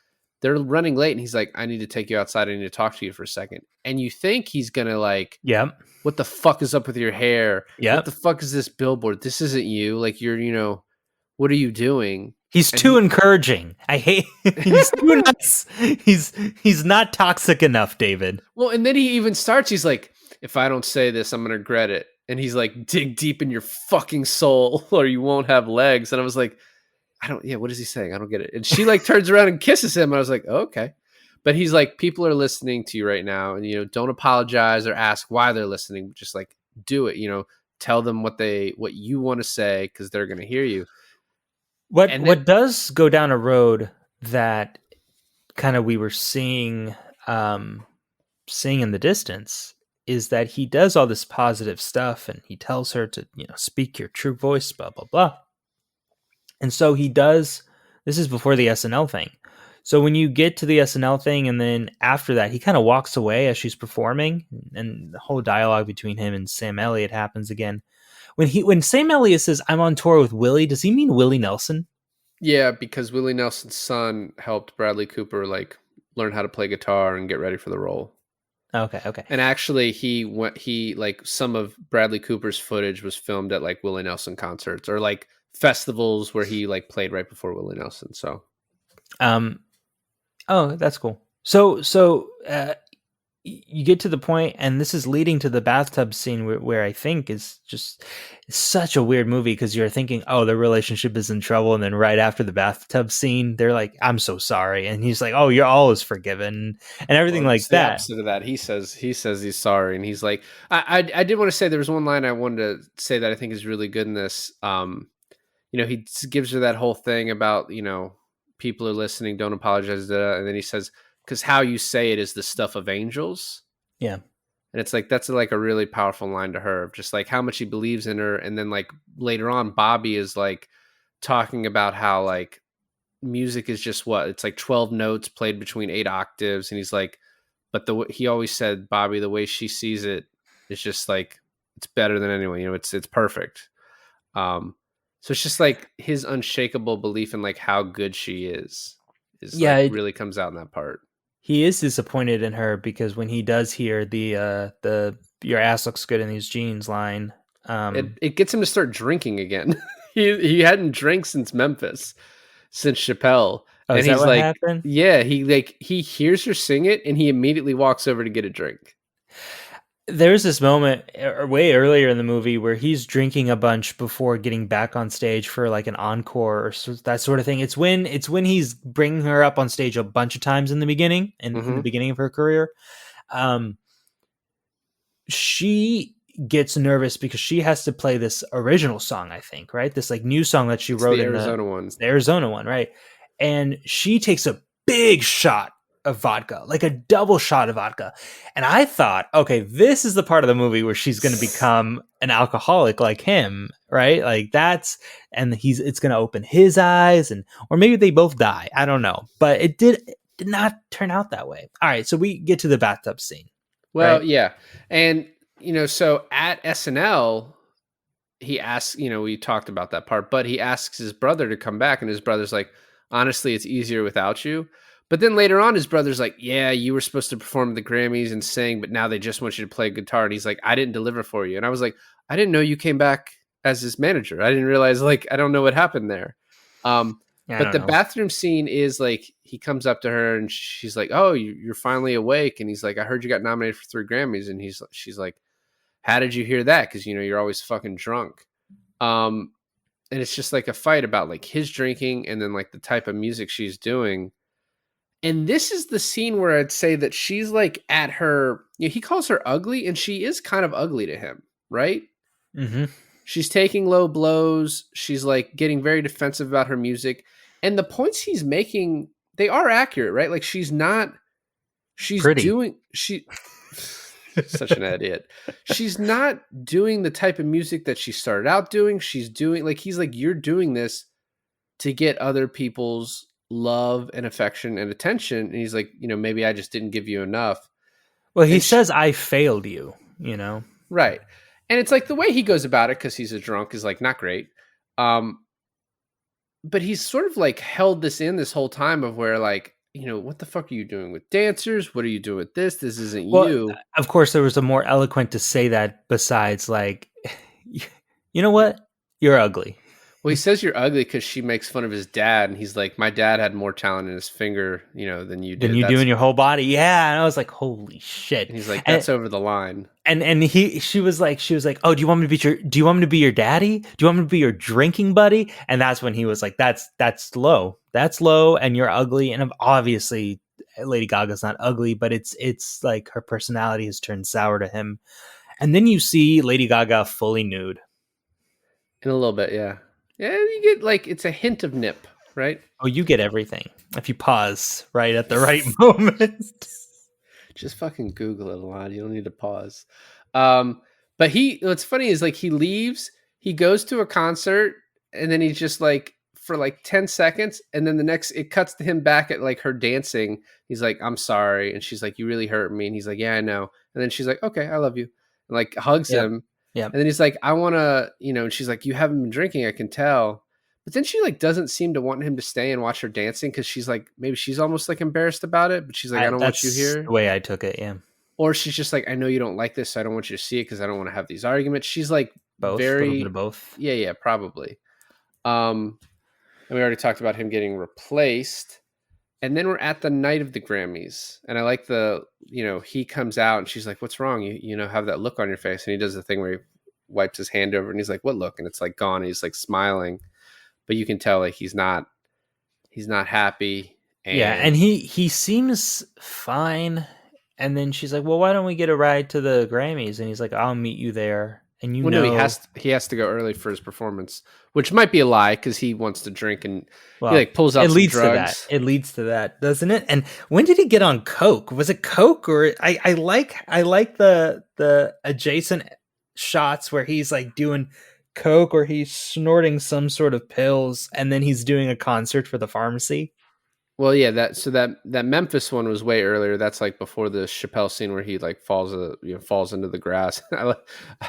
they're running late, and he's like, "I need to take you outside. I need to talk to you for a second." And you think he's gonna like, Yep. "What the fuck is up with your hair? Yep. What the fuck is this billboard? This isn't you. Like what are you doing?" He's And too encouraging. I hate he's too nice. He's not toxic enough, David. Well, and then he even starts, he's like, "If I don't say this, I'm gonna regret it." And he's like, "Dig deep in your fucking soul or you won't have legs." And I was like, what is he saying? I don't get it. And she like turns around and kisses him. And I was like, oh, okay. But he's like, people are listening to you right now. And, don't apologize or ask why they're listening. Just like, do it, tell them what you want to say, because they're going to hear you. What does go down a road that kind of we were seeing in the distance is that he does all this positive stuff and he tells her to, speak your true voice, blah, blah, blah. And so he does, this is before the SNL thing. So when you get to the SNL thing and then after that, he kind of walks away as she's performing and the whole dialogue between him and Sam Elliott happens again. When Sam Elliott says, "I'm on tour with Willie," does he mean Willie Nelson? Yeah, because Willie Nelson's son helped Bradley Cooper like learn how to play guitar and get ready for the role. Okay. And actually, he like some of Bradley Cooper's footage was filmed at like Willie Nelson concerts or like festivals where he like played right before Willie Nelson. So Um. Oh, that's cool. So you get to the point, and this is leading to the bathtub scene where I think is just such a weird movie because you're thinking, oh, the relationship is in trouble, and then right after the bathtub scene, they're like, "I'm so sorry," and he's like, "Oh, you're all is forgiven," and everything well, like it's the that. opposite of that. He says he's sorry, and he's like, I did want to say there was one line I wanted to say that I think is really good in this. He gives her that whole thing about people are listening, don't apologize, and then he says, because how you say it is the stuff of angels. Yeah, And it's like that's like a really powerful line to her of just like how much he believes in her. And then like later on, Bobby is like talking about how like music is just what it's like 12 notes played between 8 octaves. And he's like, but he always said, Bobby, the way she sees it is just like it's better than anyone. It's perfect. So it's just like his unshakable belief in like how good she is yeah. like really comes out in that part. He is disappointed in her because when he does hear the "your ass looks good in these jeans" line, It gets him to start drinking again. He hadn't drank since Memphis, since Chappelle, oh, and is that he's what like, happened? yeah, he hears her sing it, and he immediately walks over to get a drink. There's this moment way earlier in the movie where he's drinking a bunch before getting back on stage for like an encore or that sort of thing. It's when he's bringing her up on stage a bunch of times in the beginning, in the Hmm. beginning of her career. Um, she gets nervous because she has to play this original song, I think, right? This like new song that she It's wrote the in Arizona one. the Arizona one, right? And she takes a big shot of vodka, like a double shot of vodka. And I thought, okay, this is the part of the movie where she's going to become an alcoholic like him, right? Like it's going to open his eyes or maybe they both die. I don't know. But it did not turn out that way. All right. So we get to the bathtub scene, Well, right? yeah, and so at SNL, he asks, we talked about that part, but he asks his brother to come back, and his brother's like, honestly, it's easier without you. But then later on, his brother's like, yeah, you were supposed to perform at the Grammys and sing, but now they just want you to play guitar. And he's like, I didn't deliver for you. And I was like, I didn't know you came back as his manager. I didn't realize, like, I don't know what happened there. I But don't the know. bathroom scene is like, he comes up to her and she's like, oh, you're finally awake. And he's like, I heard you got nominated for 3 Grammys. And she's like, how did you hear that? Because, you're always fucking drunk. Um, and it's just like a fight about like his drinking and then like the type of music she's doing. And this is the scene where I'd say that she's like at her, he calls her ugly, and she is kind of ugly to him, right? Mm-hmm. She's taking low blows. She's like getting very defensive about her music. And the points he's making, they are accurate, right? Like she's Pretty. doing, such an idiot. She's not doing the type of music that she started out doing. She's doing like, he's like, you're doing this to get other people's love and affection and attention. And he's like, maybe I just didn't give you enough. Well, he And says, I failed you, you know? right. And it's like the way he goes about it, because he's a drunk, is like not great. But he's sort of like held this in this whole time of where like, what the fuck are you doing with dancers? What are you doing with this? This isn't Well, you. of course, there was a more eloquent to say that besides, like, you know what? You're ugly. Well, he says you're ugly because she makes fun of his dad, and he's like, my dad had more talent in his finger, than you Than did. you do That's in your whole body. Yeah. And I was like, holy shit. and he's like, And that's over the line. she was like, oh, do you want me to be your daddy? Do you want me to be your drinking buddy? And that's when he was like, that's low. That's low, and you're ugly. And obviously Lady Gaga's not ugly, but it's like her personality has turned sour to him. And then you see Lady Gaga fully nude. In a little bit, yeah. Yeah, you get like it's a hint of nip, right? Oh, you get everything if you pause right at the right moment. Just fucking Google it a lot. You don't need to pause. But what's funny is like he leaves, he goes to a concert, and then he's just like for like 10 seconds, and then it cuts to him back at like her dancing. He's like, I'm sorry. And she's like, you really hurt me. And he's like, yeah, I know. And then she's like, okay, I love you. And like hugs Yep. him. Yep. And then he's like, I want to, and she's like, you haven't been drinking, I can tell. But then she like doesn't seem to want him to stay and watch her dancing, because she's like, maybe she's almost like embarrassed about it, but she's like, I don't want you That's here. the way I took it. Yeah. or she's just like, I know you don't like this, so I don't want you to see it because I don't want to have these arguments. She's like Both, a little bit of both. yeah, probably. And we already talked about him getting replaced. And then we're at the night of the Grammys. And I like he comes out and she's like, what's wrong? You have that look on your face. And he does the thing where he wipes his hand over and he's like, what look? And it's like gone. And he's like smiling, but you can tell like he's not happy. And he seems fine. And then she's like, well, why don't we get a ride to the Grammys? And he's like, I'll meet you there. And no, he has to go early for his performance, which might be a lie because he wants to drink and he like pulls out some drugs. It leads to that, doesn't it? And when did he get on coke? Was it coke or I like the adjacent shots where he's like doing coke or he's snorting some sort of pills and then he's doing a concert for the pharmacy. Well, yeah, that Memphis one was way earlier. That's like before the Chappelle scene where he like falls into the grass.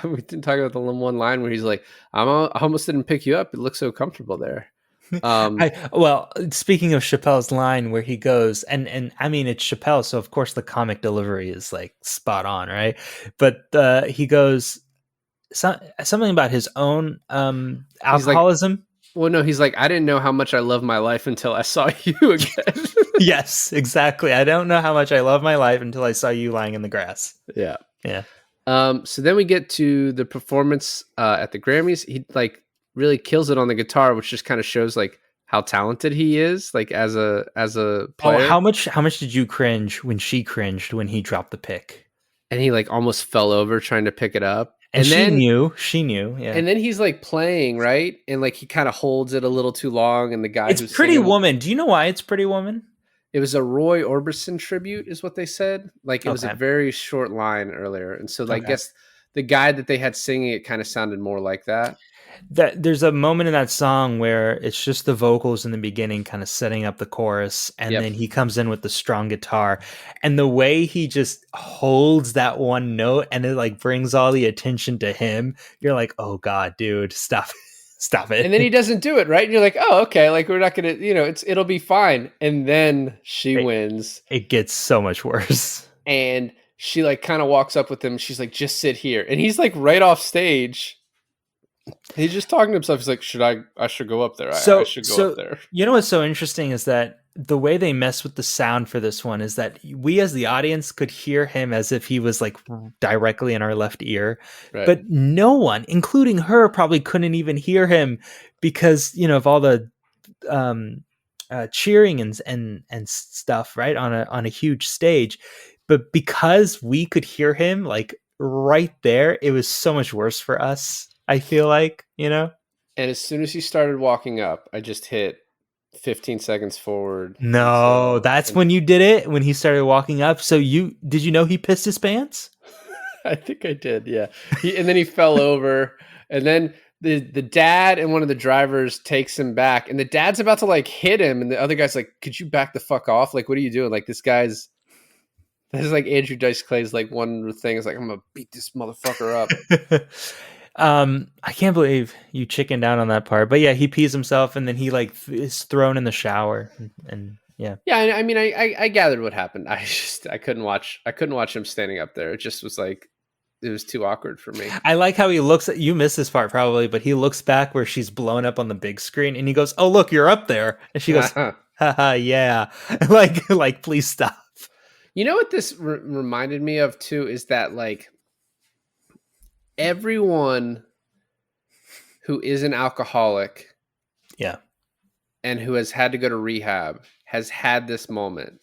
We didn't talk about the one line where he's like, I almost didn't pick you up. It looks so comfortable there. Speaking of Chappelle's line where he goes, and I mean, it's Chappelle, so of course the comic delivery is like spot on, right? But he goes something about his own alcoholism. Well, no, he's like, I didn't know how much I love my life until I saw you again. Yes, exactly. I don't know how much I love my life until I saw you lying in the grass. Yeah. Yeah. So then we get to the performance at the Grammys. He like really kills it on the guitar, which just kind of shows like how talented he is, like as a player. Oh, how much did you cringe when she cringed when he dropped the pick? And he like almost fell over trying to pick it up. And she knew. Yeah. And then he's like playing, right? And like he kind of holds it a little too long. And the guy it's Pretty Woman. Do you know why it's Pretty Woman? It was a Roy Orbison tribute, is what they said. Like it was a very short line earlier. And so I guess the guy that they had singing it kind of sounded more like that. There's a moment in that song where it's just the vocals in the beginning kind of setting up the chorus, and then he comes in with the strong guitar, and the way he just holds that one note and it like brings all the attention to him, you're like, oh god, dude, stop it. And then he doesn't do it, right? And you're like, oh, okay, like we're not gonna, it'll be fine. And then she wins. It gets so much worse. And she like kind of walks up with him. She's like, just sit here. And he's like right off stage. He's just talking to himself. He's like, I should go up there. I should go up there. You know what's so interesting is that the way they mess with the sound for this one is that we as the audience could hear him as if he was like directly in our left ear. Right. But no one, including her, probably couldn't even hear him because, of all the cheering and stuff, right, on a huge stage. But because we could hear him like right there, it was so much worse for us. I feel like, And as soon as he started walking up, I just hit 15 seconds forward. No, that's when you did it, when he started walking up. So did you know he pissed his pants? I think I did, yeah. And then he fell over. And then the dad and one of the drivers takes him back. And the dad's about to like hit him. And the other guy's like, could you back the fuck off? Like, what are you doing? Like this is like Andrew Dice Clay's like one thing is like, I'm going to beat this motherfucker up. I can't believe you chickened out on that part, but yeah, he pees himself and then he like is thrown in the shower and yeah. Yeah. I mean, I gathered what happened. I couldn't watch him standing up there. It just was like, it was too awkward for me. I like how he looks at, you missed this part probably, but he looks back where she's blown up on the big screen and he goes, oh, look, you're up there. And she goes, haha, yeah. like, please stop. You know what this reminded me of too, is that like, everyone who is an alcoholic, and who has had to go to rehab has had this moment.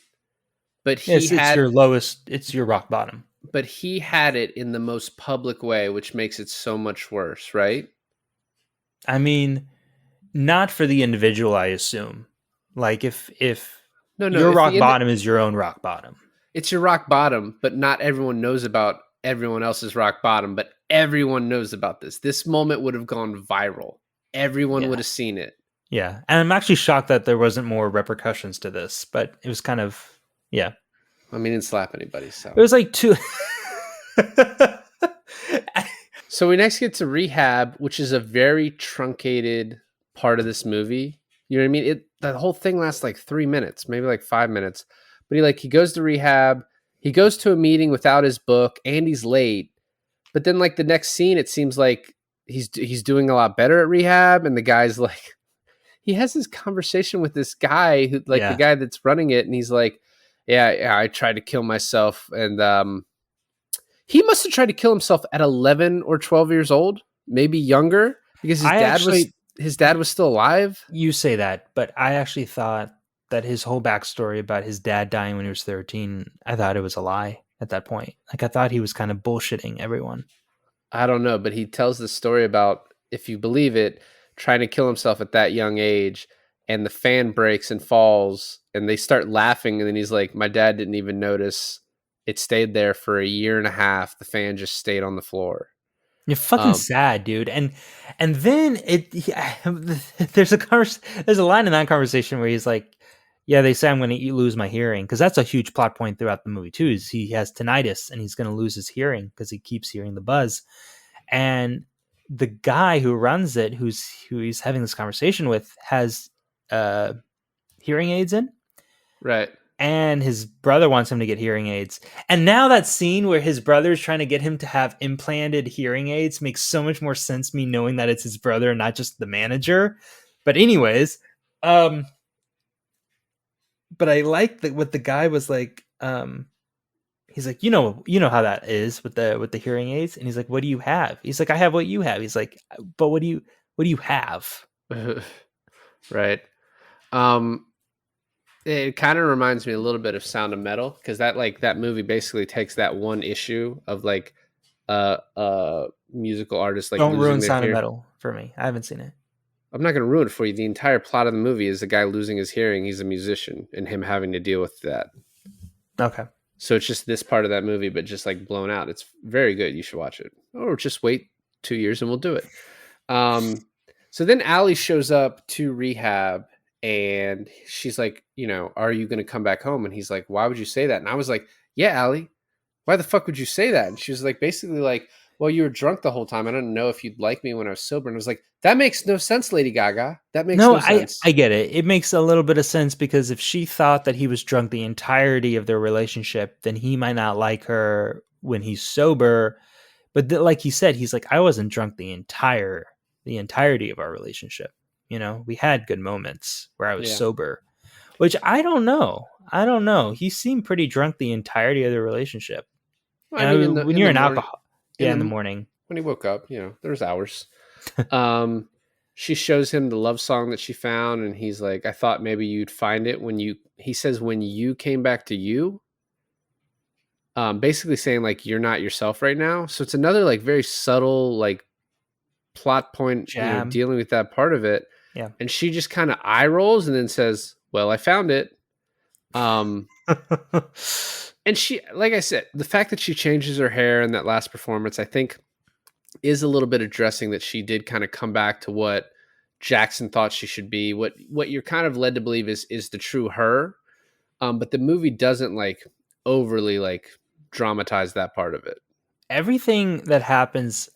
But it's your lowest, it's your rock bottom. But he had it in the most public way, which makes it so much worse, right? I mean, not for the individual, I assume. Like if your rock bottom is your own rock bottom. It's your rock bottom, but not everyone knows about everyone else's rock bottom, but everyone knows about this. This moment would have gone viral. Everyone would have seen it. Yeah. And I'm actually shocked that there wasn't more repercussions to this, but it was kind of, yeah. I mean, didn't slap anybody, so. It was like two. So we next get to rehab, which is a very truncated part of this movie. You know what I mean? The whole thing lasts like 3 minutes, maybe like 5 minutes. But he goes to rehab. he goes to a meeting without his book and he's late. But then like the next scene, it seems like he's doing a lot better at rehab, and the guy's like, he has this conversation with this guy who like the Yeah. guy that's running it, and he's like, yeah, I tried to kill myself, and he must have tried to kill himself at 11 or 12 years old, maybe younger, because his dad was still alive. You say that, but I actually thought that his whole backstory about his dad dying when he was 13, I thought it was a lie at that point. Like, I thought he was kind of bullshitting everyone. I don't know, but he tells this story about, if you believe it, trying to kill himself at that young age, and the fan breaks and falls, and they start laughing, and then he's like, my dad didn't even notice. It stayed there for a year and a half. The fan just stayed on the floor. You're fucking sad, dude. And then there's a line in that conversation where he's like, yeah, they say I'm going to lose my hearing, because that's a huge plot point throughout the movie too. Is he has tinnitus and he's going to lose his hearing because he keeps hearing the buzz. And the guy who runs it, who he's having this conversation with, has hearing aids in, Right. and his brother wants him to get hearing aids. And now that scene where his brother is trying to get him to have implanted hearing aids makes so much more sense, me knowing that it's his brother and not just the manager. But anyways, but I like that what the guy was like. He's like, you know how that is with the hearing aids, and he's like, what do you have? He's like, I have what you have. He's like, but what do you have? Right. It kind of reminds me a little bit of Sound of Metal, because that movie basically takes that one issue of like musical artists like Don't losing ruin their Sound of hearing. Metal for me. I haven't seen it. I'm not going to ruin it for you. The entire plot of the movie is a guy losing his hearing. He's a musician, and him having to deal with that. Okay. So it's just this part of that movie, but just like blown out. It's very good. You should watch it, or just wait 2 years and we'll do it. So then Allie shows up to rehab, and she's like, are you going to come back home? And he's like, why would you say that? And I was like, yeah, Allie, why the fuck would you say that? And she was like, basically like, well, you were drunk the whole time. I don't know if you'd like me when I was sober. And I was like, that makes no sense, Lady Gaga. That makes no sense. I get it. It makes a little bit of sense, because if she thought that he was drunk the entirety of their relationship, then he might not like her when he's sober. But like he said, he's like, I wasn't drunk the entirety of our relationship. We had good moments where I was sober, which I don't know. He seemed pretty drunk the entirety of the relationship. Well, I mean, when you're an alcoholic, in the morning when he woke up, there's hours. She shows him the love song that she found, and he's like, I thought maybe you'd find it he says, when you came back to you, basically saying like, you're not yourself right now. So it's another like very subtle, like plot point, dealing with that part of it. Yeah. And she just kind of eye rolls and then says, well, I found it. And she, like I said, the fact that she changes her hair in that last performance, I think is a little bit addressing that she did kind of come back to what Jackson thought she should be. What you're kind of led to believe is the true her. But the movie doesn't like overly like dramatize that part of it. Everything that happens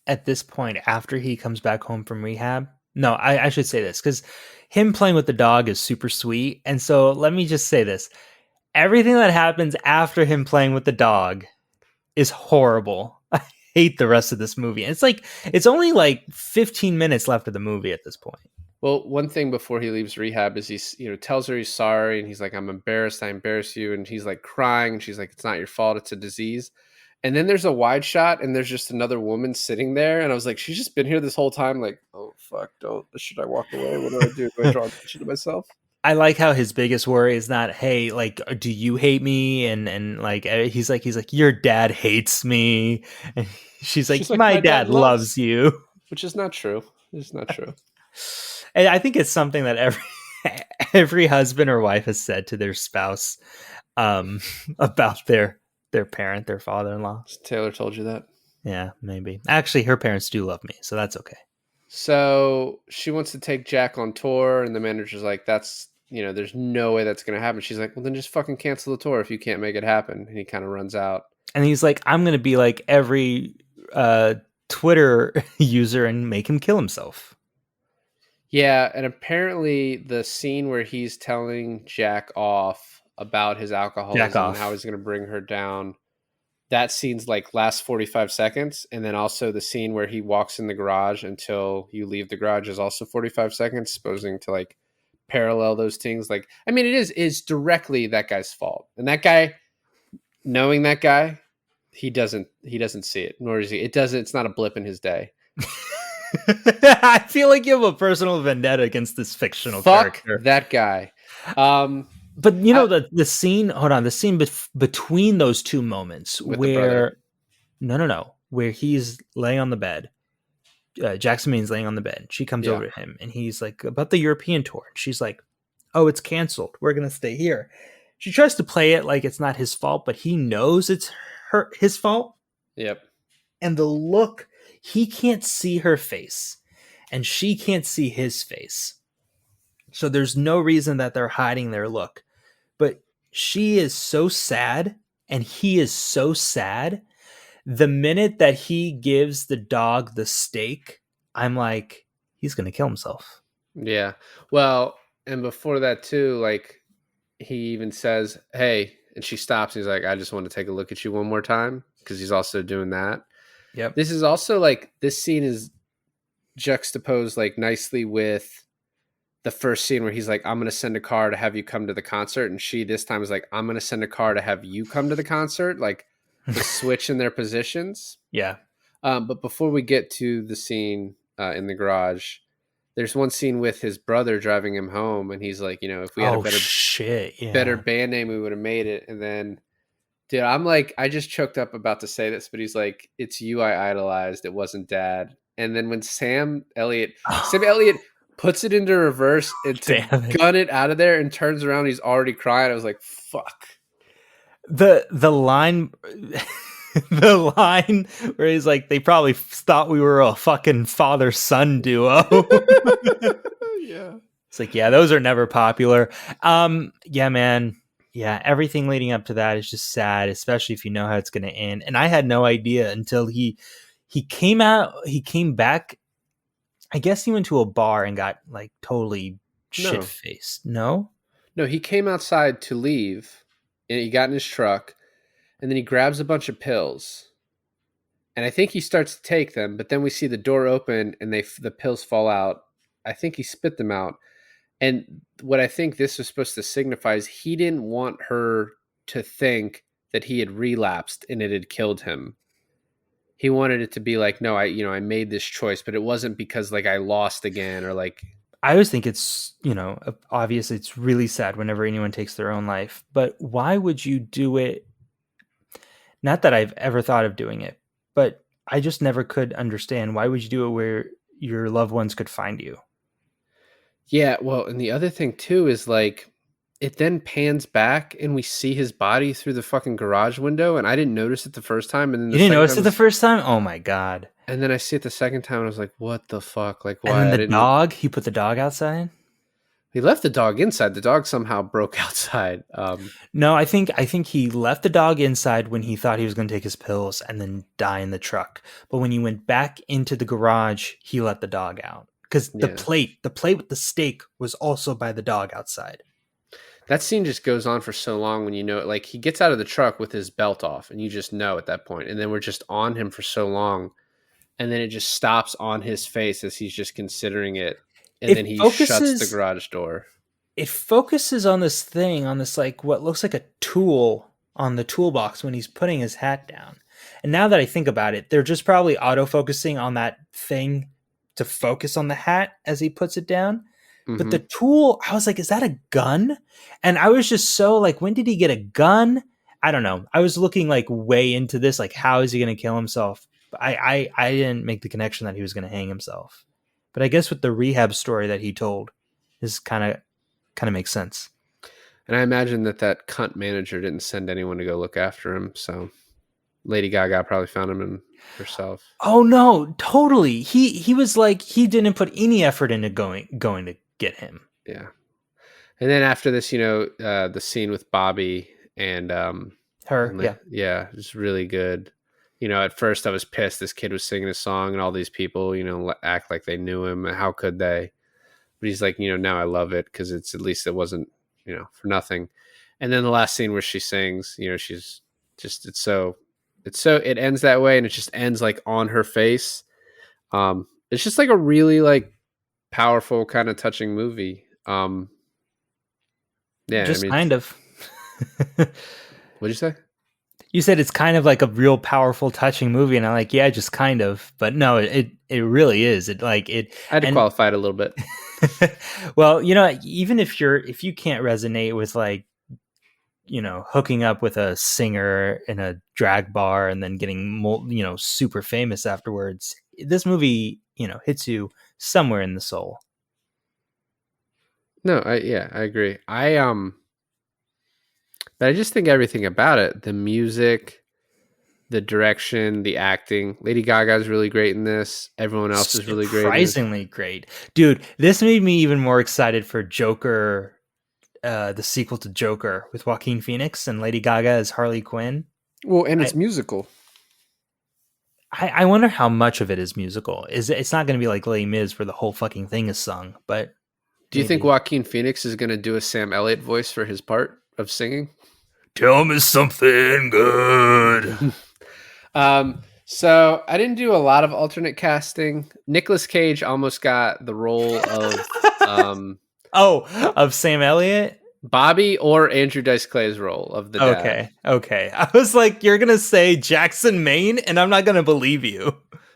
at this point after he comes back home from rehab. No, I should say this, because him playing with the dog is super sweet. And so let me just say this. Everything that happens after him playing with the dog is horrible. I hate the rest of this movie. And it's only like 15 minutes left of the movie at this point. Well, one thing before he leaves rehab is he's, tells her he's sorry, and he's like, I'm embarrassed. I embarrass you. And he's like crying, and she's like, it's not your fault. It's a disease. And then there's a wide shot, and there's just another woman sitting there. And I was like, she's just been here this whole time. Like, oh, fuck, should I walk away? What do I do? Do I draw attention to myself? I like how his biggest worry is not, hey, like, do you hate me? And like, he's like, your dad hates me. And she's like, my dad loves you. Which is not true. It's not true. And I think it's something that every husband or wife has said to their spouse about their parent, their father-in-law. Taylor told you that? Yeah, maybe. Actually, her parents do love me, so that's okay. So she wants to take Jack on tour, and the manager's like, there's no way that's going to happen. She's like, well, then just fucking cancel the tour if you can't make it happen. And he kind of runs out. And he's like, I'm going to be like every Twitter user and make him kill himself. Yeah, and apparently the scene where he's telling Jack off about his alcoholism and how he's going to bring her down. That scene's like last 45 seconds. And then also the scene where he walks in the garage until you leave the garage is also 45 seconds, supposing to like parallel those things. Like, I mean, is directly that guy's fault. And that guy, knowing that guy, he doesn't see it, nor is he. It's not a blip in his day. I feel like you have a personal vendetta against this fictional character. That guy. But you know the scene. Hold on, the scene between those two moments where where he's laying on the bed. Jackson Maine's laying on the bed. She comes over to him and he's like, about the European tour. And she's like, "Oh, it's canceled. We're gonna stay here." She tries to play it like it's not his fault, but he knows it's his fault. Yep. And the look, he can't see her face, and she can't see his face. So there's no reason that they're hiding their look. But she is so sad, and he is so sad. The minute that he gives the dog the steak, I'm like, he's going to kill himself. Yeah. Well, and before that too, like he even says, "Hey," and she stops. And he's like, "I just want to take a look at you one more time," because he's also doing that. Yep. This is also like, this scene is juxtaposed like nicely with the first scene where he's like, "I'm going to send a car to have you come to the concert." And she this time is like, "I'm going to send a car to have you come to the concert." Like the switch in their positions. Yeah. But before we get to the scene in the garage, there's one scene with his brother driving him home. And he's like, if we had a better band name, we would have made it. And then, dude, I'm like, I just choked up about to say this, but he's like, "It's you I idolized. It wasn't Dad." And then when Sam Elliott puts it into reverse and to gun it out of there and turns around, he's already crying. I was like, fuck. The line the line where he's like, "They probably thought we were a fucking father-son duo." Yeah. It's like, yeah, those are never popular. Yeah, man. Yeah, everything leading up to that is just sad, especially if you know how it's going to end. And I had no idea until he came back. I guess he went to a bar and got like totally shit-faced. No, he came outside to leave and he got in his truck and then he grabs a bunch of pills. And I think he starts to take them, but then we see the door open and the pills fall out. I think he spit them out. And what I think this was supposed to signify is he didn't want her to think that he had relapsed and it had killed him. He wanted it to be like, no, I made this choice, but it wasn't because like I lost again or like. I always think it's, obviously it's really sad whenever anyone takes their own life, but why would you do it? Not that I've ever thought of doing it, but I just never could understand. Why would you do it where your loved ones could find you? Yeah, well, and the other thing too is like it then pans back and we see his body through the fucking garage window, and I didn't notice it the first time. And then you didn't notice it the first time? Oh my god! And then I see it the second time, and I was like, "What the fuck? Like, why?" And then the dog. He put the dog outside. He left the dog inside. The dog somehow broke outside. No, I think he left the dog inside when he thought he was going to take his pills and then die in the truck. But when he went back into the garage, he let the dog out because the plate with the steak was also by the dog outside. That scene just goes on for so long when like he gets out of the truck with his belt off and you just know at that point. And then we're just on him for so long. And then it just stops on his face as he's just considering it. And then he shuts the garage door. It focuses on this like what looks like a tool on the toolbox when he's putting his hat down. And now that I think about it, they're just probably auto-focusing on that thing to focus on the hat as he puts it down. Mm-hmm. But the tool, I was like, is that a gun? And I was just so like, when did he get a gun? I don't know. I was looking like way into this, like how is he going to kill himself? I didn't make the connection that he was going to hang himself. But I guess with the rehab story that he told, this kind of makes sense. And I imagine that cunt manager didn't send anyone to go look after him. So Lady Gaga probably found him herself. Oh no, totally. He was like, he didn't put any effort into going to get him. Yeah. And then after this, the scene with Bobby and her, yeah, it's really good. At first I was pissed. This kid was singing a song and all these people, act like they knew him. How could they? But he's like, now I love it because it wasn't, for nothing. And then the last scene where she sings, she's just it ends that way, and it just ends like on her face. It's just like a really like powerful kind of touching movie. Yeah, Just kind of. what'd you say? You said it's kind of like a real powerful, touching movie, and I'm like, yeah, just kind of. But no, it really is. It like it. I had to qualify it a little bit. Well, even if you can't resonate with like, hooking up with a singer in a drag bar and then getting super famous afterwards, this movie hits you somewhere in the soul. No, I agree. But I just think everything about it, the music, the direction, the acting. Lady Gaga is really great in this. Everyone else is really great. Surprisingly great. Dude, this made me even more excited for Joker, the sequel to Joker with Joaquin Phoenix and Lady Gaga as Harley Quinn. Well, and it's musical. I wonder how much of it is musical. It's not going to be like Les Mis where the whole fucking thing is sung, but do you think Joaquin Phoenix is going to do a Sam Elliott voice for his part of singing? Tell me something good. So I didn't do a lot of alternate casting. Nicolas Cage almost got the role of of Sam Elliott? Bobby or Andrew Dice Clay's role of the dad. Okay. I was like, you're gonna say Jackson Maine, and I'm not gonna believe you.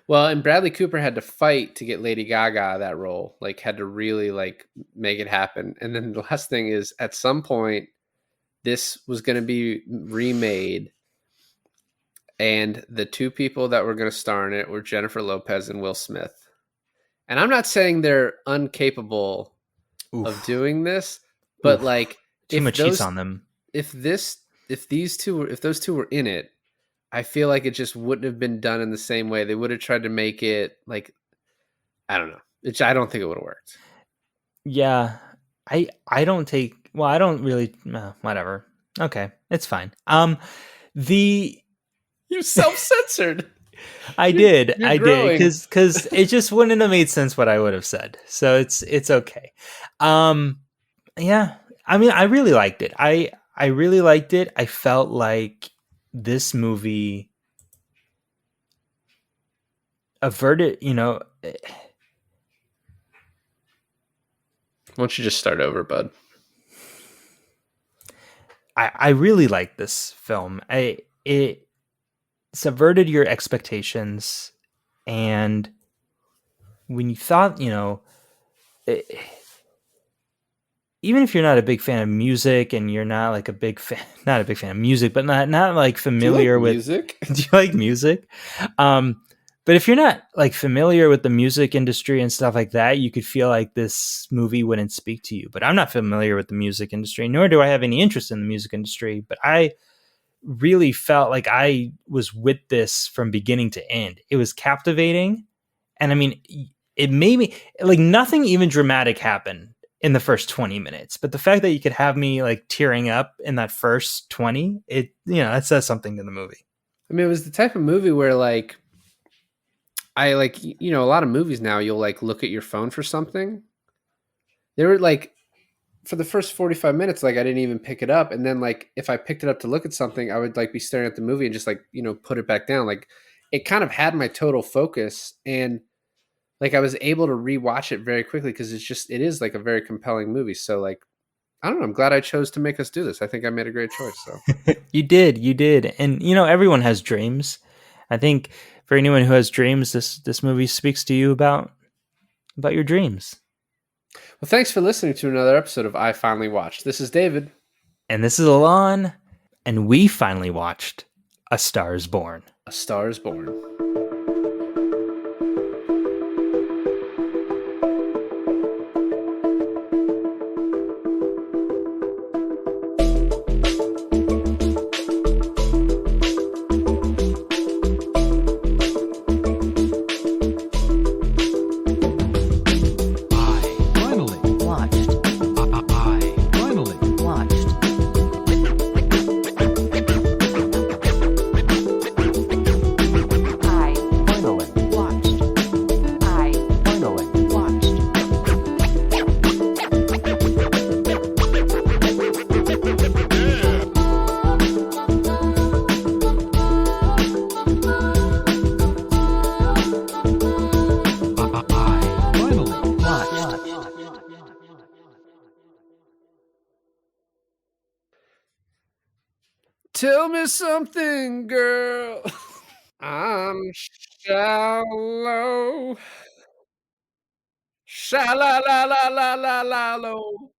Well, and Bradley Cooper had to fight to get Lady Gaga that role. Like, had to really like make it happen. And then the last thing is, at some point, this was going to be remade, and the two people that were going to star in it were Jennifer Lopez and Will Smith. And I'm not saying they're incapable of doing this, but like too much cheese on them. If those two were in it, I feel like it just wouldn't have been done in the same way. They would have tried to make it like, I don't know. I don't think it would have worked. Yeah, I don't really. Whatever. Okay, it's fine. You self-censored. I did because it just wouldn't have made sense what I would have said. So it's okay. Yeah, I mean, I really liked it. I really liked it. I felt like this movie averted, Why don't you just start over, bud? I really like this film. It subverted your expectations, and when you thought, even if you're not a big fan of music, and you're not like not a big fan of music, but not like familiar with music. Do you like music? But if you're not like familiar with the music industry and stuff like that, you could feel like this movie wouldn't speak to you. But I'm not familiar with the music industry, nor do I have any interest in the music industry. But I really felt like I was with this from beginning to end. It was captivating. And I mean, it made me like nothing even dramatic happened in the first 20 minutes. But the fact that you could have me like tearing up in that first 20, that says something to the movie. I mean, it was the type of movie where like, I like, a lot of movies now, you'll like look at your phone for something. They were like, for the first 45 minutes, like I didn't even pick it up. And then like, if I picked it up to look at something, I would like be staring at the movie and just like, put it back down. Like it kind of had my total focus, and like I was able to rewatch it very quickly because it is like a very compelling movie. So like, I don't know. I'm glad I chose to make us do this. I think I made a great choice. So You did. And everyone has dreams. I think for anyone who has dreams, this movie speaks to you about your dreams. Well, thanks for listening to another episode of I Finally Watched. This is David. And this is Alain. And we finally watched A Star is Born. A Star is Born. I Tell me something, girl. I'm shallow. Sha la la la la la la low.